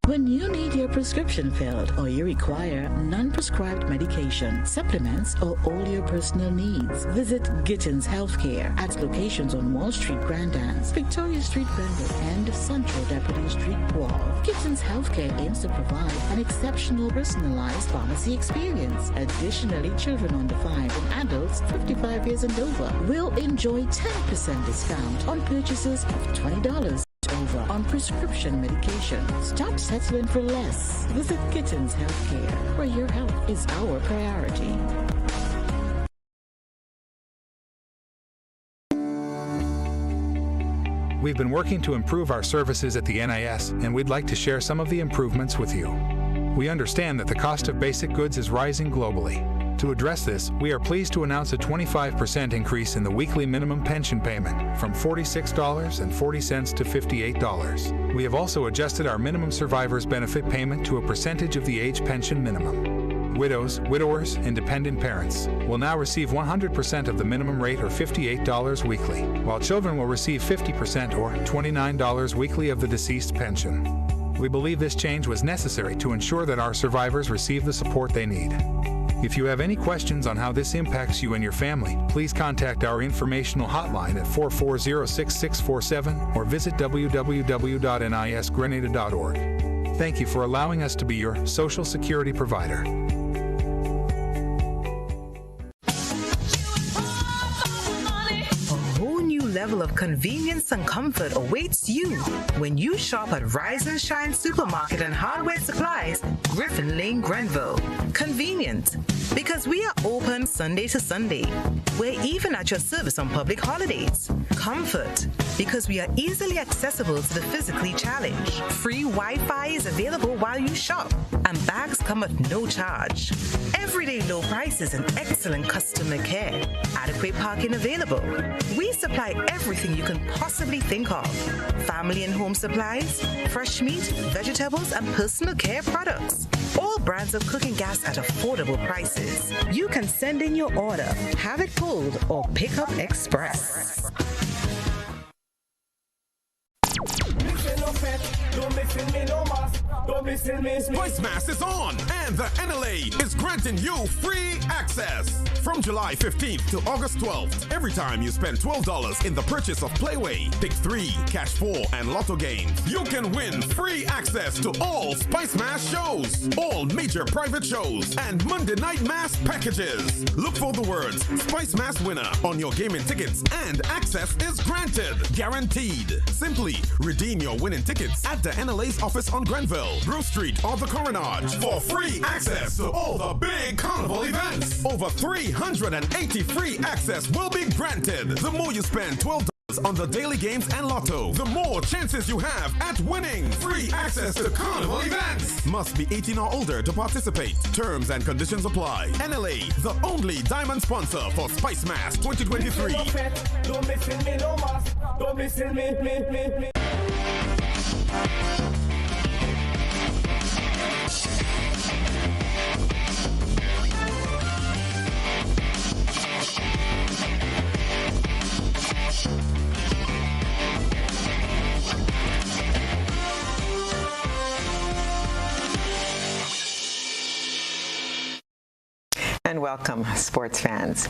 When you need your prescription filled or you require non-prescribed medication, supplements, or all your personal needs, visit Gittins Healthcare at locations on Wall Street, Grandans, Victoria Street, Brandon, and Central Deputy Street, Wall. Gittins Healthcare aims to provide an exceptional personalized pharmacy experience. Additionally, children under 5 and adults 55 years and over will enjoy 10% discount on purchases of $20. Over on prescription medication. Stop settling for less. Visit Gittins Healthcare, where your health is our priority. We've been working to improve our services at the NIS, and we'd like to share some of the improvements with you. We understand that the cost of basic goods is rising globally. To address this, we are pleased to announce a 25% increase in the weekly minimum pension payment from $46.40 to $58. We have also adjusted our minimum survivor's benefit payment to a percentage of the age pension minimum. widows, widowers, and dependent parents will now receive 100% of the minimum rate or $58 weekly, while children will receive 50% or $29 weekly of the deceased pension. We believe this change was necessary to ensure that our survivors receive the support they need. If you have any questions on how this impacts you and your family, please contact our informational hotline at 440-6647 or visit www.nisgrenada.org. Thank you for allowing us to be your Social Security provider. Level of convenience and comfort awaits you when you shop at Rise and Shine Supermarket and Hardware Supplies, Griffin Lane, Grenville. Convenient, because we are open Sunday to Sunday. We're even at your service on public holidays. Comfort, because we are easily accessible to the physically challenged. Free Wi-Fi is available while you shop, and bags come at no charge. Everyday low prices and excellent customer care. Adequate parking available. We supply everything you can possibly think of. Family and home supplies, fresh meat, vegetables, and personal care products. All brands of cooking gas at affordable prices. You can send in your order, have it pulled, or pick up express. Spice Mass is on, and the NLA is granting you free access. From July 15th to August 12th, every time you spend $12 in the purchase of Playway, Pick 3, Cash 4, and Lotto games, you can win free access to all Spice Mass shows, all major private shows, and Monday Night Mass packages. Look for the words Spice Mass winner on your gaming tickets, and access is granted. Guaranteed. Simply redeem your winning tickets at the NLA's office on Grenville, Grove Street, or the Coronage for free access to all the big carnival events. Over 380 free access will be granted. The more you spend $12 on the daily games and Lotto, the more chances you have at winning free access to carnival events. Must be 18 or older to participate. Terms and conditions apply. NLA, the only diamond sponsor for Spice Mass 2023. Don't miss me, no mas. Don't miss me. And welcome, sports fans.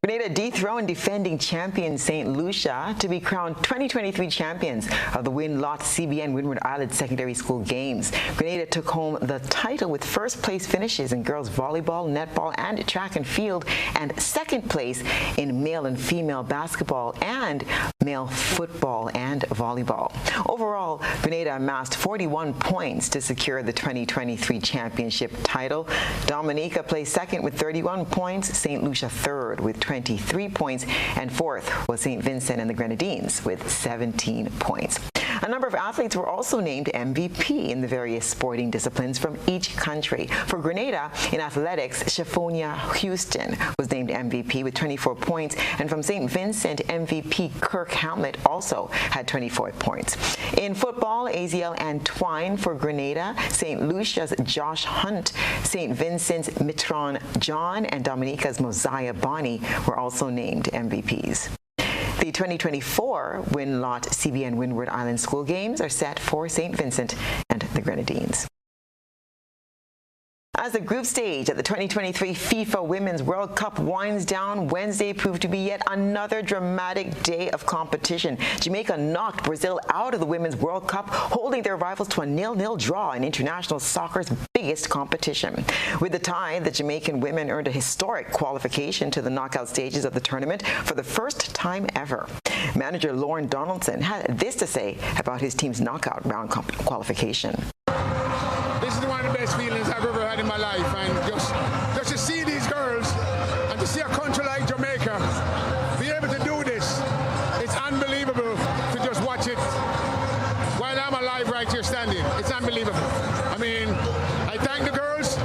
Grenada dethroned defending champion St. Lucia to be crowned 2023 champions of the Win-Lot CBN Windward Island Secondary School Games. Grenada took home the title with first place finishes in girls volleyball, netball, and track and field, and second place in male and female basketball and male football and volleyball. Overall, Grenada amassed 41 points to secure the 2023 championship title. Dominica placed second with 31 points, St. Lucia third with 23 points, and fourth was St. Vincent and the Grenadines with 17 points. A number of athletes were also named MVP in the various sporting disciplines from each country. For Grenada, in athletics, Shaphonia Houston was named MVP with 24 points, and from St. Vincent, MVP Kirk Hamlet also had 24 points. In football, Aziel Antwine for Grenada, St. Lucia's Josh Hunt, St. Vincent's Mitron John, and Dominica's Mosiah Bonnie were also named MVPs. The 2024 Win-Lot CBN Windward Island School Games are set for St. Vincent and the Grenadines. As the group stage at the 2023 FIFA Women's World Cup winds down, Wednesday proved to be yet another dramatic day of competition. Jamaica knocked Brazil out of the Women's World Cup, holding their rivals to a 0-0 draw in international soccer's biggest competition. With the tie, the Jamaican women earned a historic qualification to the knockout stages of the tournament for the first time ever. Manager Lauren Donaldson had this to say about his team's knockout round qualification. This is one of the best feelings I've ever had in my life, and just to see these girls and to see a country like Jamaica be able to do this, it's unbelievable to just watch it while I'm alive right here standing. It's unbelievable. I mean, I thank the girls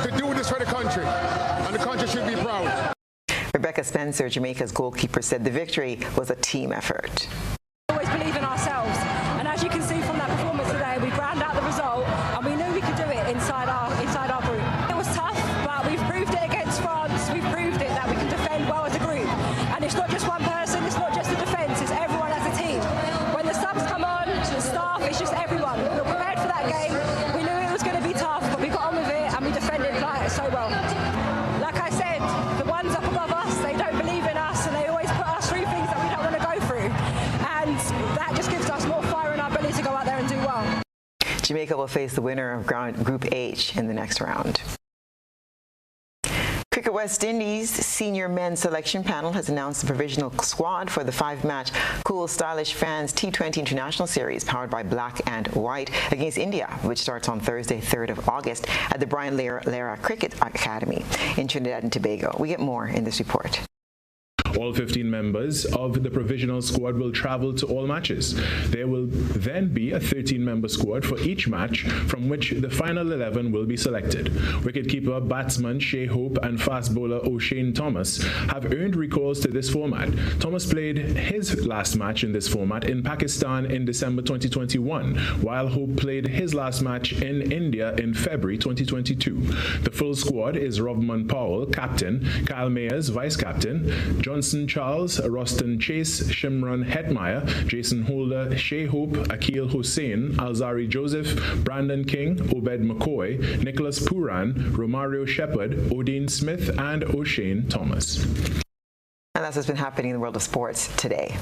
to do this for the country, and the country should be proud. Rebecca Spencer, Jamaica's goalkeeper, said the victory was a team effort. We always believe in ourselves, and as you can see from that performance today, we ground out the result, and we knew we could do it inside our group. It was tough, but Jamaica will face the winner of Group H in the next round. Cricket West Indies senior men's selection panel has announced the provisional squad for the 5-match Cool Stylish Fans T20 International Series powered by Black and White against India, which starts on Thursday, 3rd of August at the Brian Lara Cricket Academy in Trinidad and Tobago. We get more in this report. All 15 members of the provisional squad will travel to all matches. There will then be a 13-member squad for each match, from which the final 11 will be selected. Wicketkeeper, batsman Shea Hope and fast bowler O'Shane Thomas have earned recalls to this format. Thomas played his last match in this format in Pakistan in December 2021, while Hope played his last match in India in February 2022. The full squad is Robman Powell, captain, Kyle Mayers, vice-captain, Johnson Charles, Roston Chase, Shimron Hetmeyer, Jason Holder, Shea Hope, Akil Hussain, Alzari Joseph, Brandon King, Obed McCoy, Nicholas Puran, Romario Shepard, Odin Smith, and O'Shane Thomas. And that's what's been happening in the world of sports today.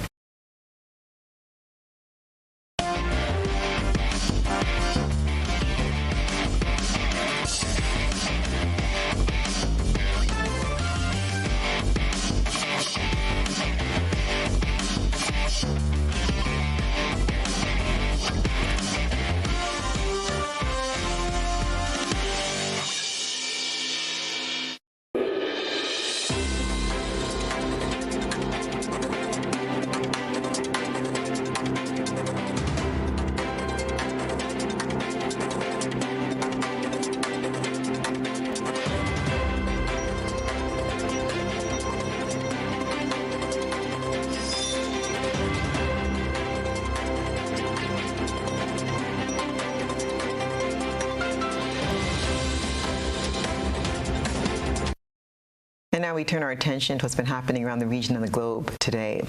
And now we turn our attention to what's been happening around the region and the globe today.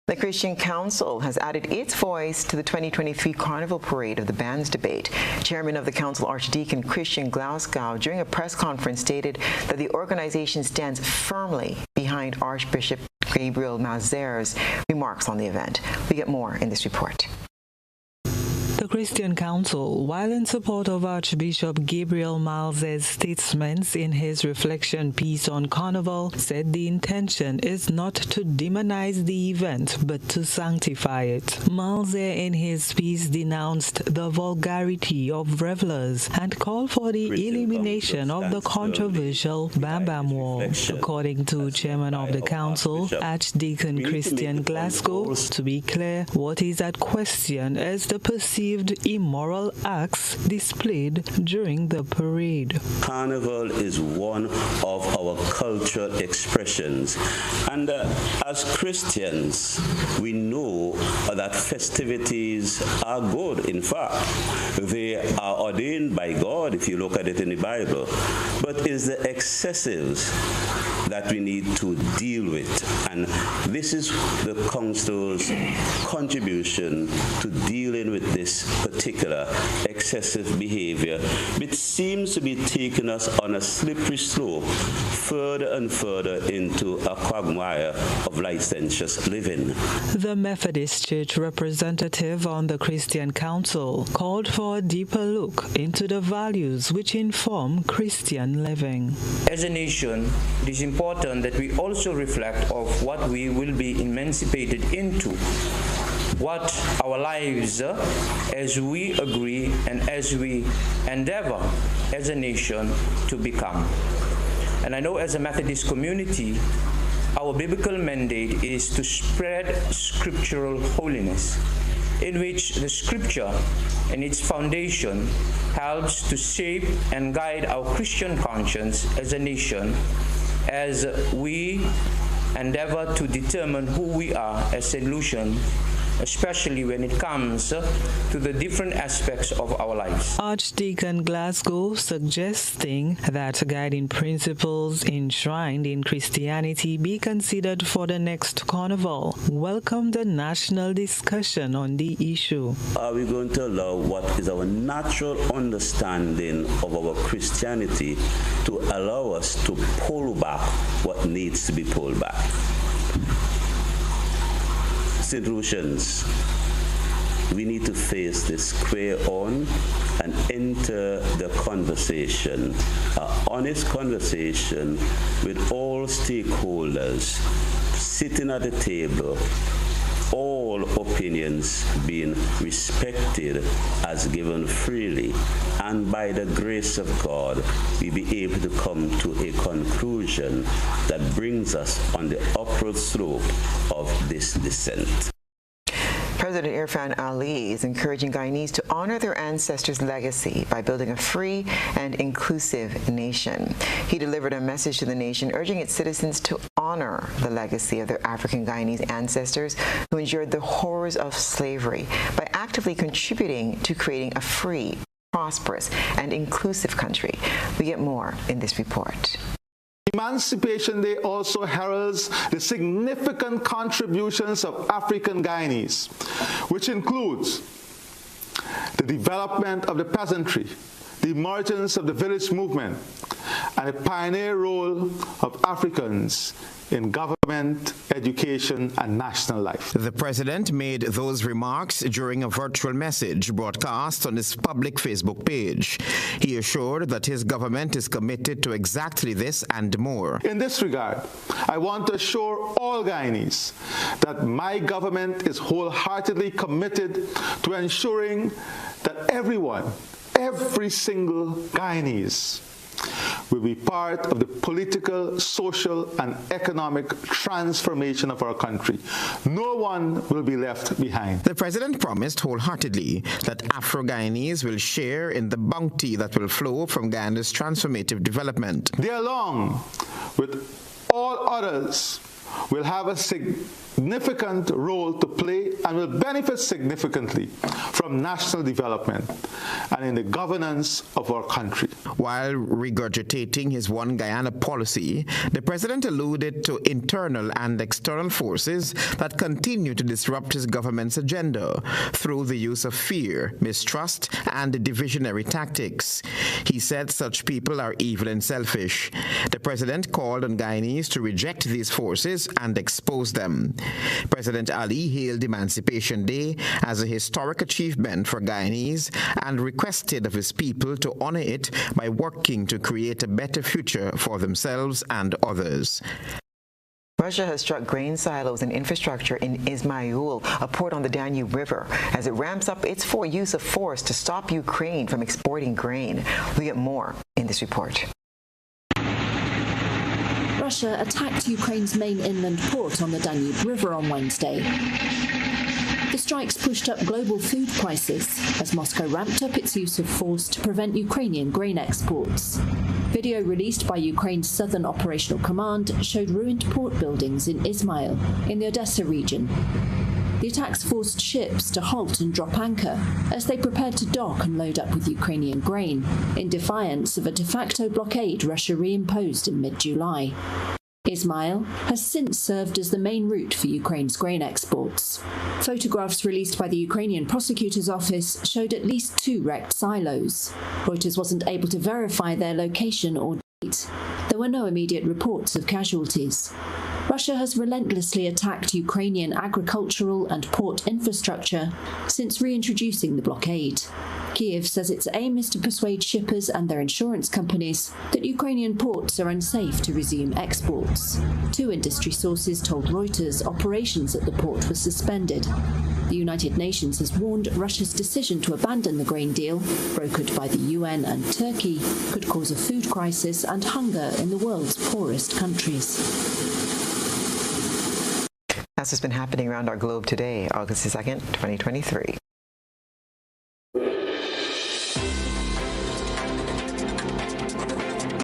The Christian Council has added its voice to the 2023 Carnival Parade of the Bands debate. Chairman of the Council, Archdeacon Christian Glasgow, during a press conference stated that the organization stands firmly behind Archbishop Gabriel Mazer's remarks on the event. We get more in this report. The Christian Council, while in support of Archbishop Gabriel Malzer's statements in his reflection piece on Carnival, said the intention is not to demonize the event but to sanctify it. Malzer in his piece denounced the vulgarity of revelers and called for the elimination of the controversial Bam Bam Wall. According to Chairman of the Council, Archdeacon Christian Glasgow, to be clear, what is at question is the perceived immoral acts displayed during the parade. Carnival is one of our cultural expressions, and as Christians we know that festivities are good. In fact, they are ordained by God if you look at it in the Bible, but it's the excessives that we need to deal with, and this is the Council's contribution to dealing with this particular excessive behavior, which seems to be taking us on a slippery slope further and further into a quagmire of licentious living. The Methodist Church representative on the Christian Council called for a deeper look into the values which inform Christian living. As a nation, it is important that we also reflect of what we will be emancipated into, what our lives as we agree and as we endeavor as a nation to become. And I know as a Methodist community, our biblical mandate is to spread scriptural holiness, in which the scripture and its foundation helps to shape and guide our Christian conscience as a nation as we endeavor to determine who we are as a nation, especially when it comes to the different aspects of our lives. Archdeacon Glasgow suggesting that guiding principles enshrined in Christianity be considered for the next carnival. Welcome the national discussion on the issue. Are we going to allow what is our natural understanding of our Christianity to allow us to pull back what needs to be pulled back? St. Lucians, we need to face this square on and enter the conversation, an honest conversation with all stakeholders, sitting at the table, all opinions being respected as given freely, and by the grace of God, we be able to come to a conclusion that brings us on the upward slope of this descent. President Irfan Ali is encouraging Guyanese to honor their ancestors' legacy by building a free and inclusive nation. He delivered a message to the nation urging its citizens to honor the legacy of their African Guyanese ancestors who endured the horrors of slavery by actively contributing to creating a free, prosperous, and inclusive country. We get more in this report. Emancipation Day also heralds the significant contributions of African Guyanese, which includes the development of the peasantry, the emergence of the village movement, and the pioneer role of Africans in government, education, and national life. The president made those remarks during a virtual message broadcast on his public Facebook page. He assured that his government is committed to exactly this and more. In this regard, I want to assure all Guyanese that my government is wholeheartedly committed to ensuring that everyone, every single Guyanese, will be part of the political, social, and economic transformation of our country. No one will be left behind. The president promised wholeheartedly that Afro-Guyanese will share in the bounty that will flow from Guyana's transformative development. They, along with all others, will have a significant role to play and will benefit significantly from national development and in the governance of our country. While regurgitating his One Guyana policy, the president alluded to internal and external forces that continue to disrupt his government's agenda through the use of fear, mistrust, and divisionary tactics. He said such people are evil and selfish. The president called on Guyanese to reject these forces and expose them. President Ali hailed Emancipation Day as a historic achievement for Guyanese and requested of his people to honor it by working to create a better future for themselves and others. Russia has struck grain silos and infrastructure in Ismail, a port on the Danube River, as it ramps up its use of force to stop Ukraine from exporting grain. We get more in this report. Russia attacked Ukraine's main inland port on the Danube River on Wednesday. The strikes pushed up global food prices as Moscow ramped up its use of force to prevent Ukrainian grain exports. Video released by Ukraine's Southern Operational Command showed ruined port buildings in Ismail, in the Odessa region. The attacks forced ships to halt and drop anchor as they prepared to dock and load up with Ukrainian grain, in defiance of a de facto blockade Russia reimposed in mid-July. Ismail has since served as the main route for Ukraine's grain exports. Photographs released by the Ukrainian prosecutor's office showed at least 2 wrecked silos. Reuters wasn't able to verify their location or date. There were no immediate reports of casualties. Russia has relentlessly attacked Ukrainian agricultural and port infrastructure since reintroducing the blockade. Kyiv says its aim is to persuade shippers and their insurance companies that Ukrainian ports are unsafe to resume exports. 2 industry sources told Reuters operations at the port were suspended. The United Nations has warned Russia's decision to abandon the grain deal, brokered by the UN and Turkey, could cause a food crisis and hunger in the world's poorest countries. That's what's been happening around our globe today, August 2nd, 2023.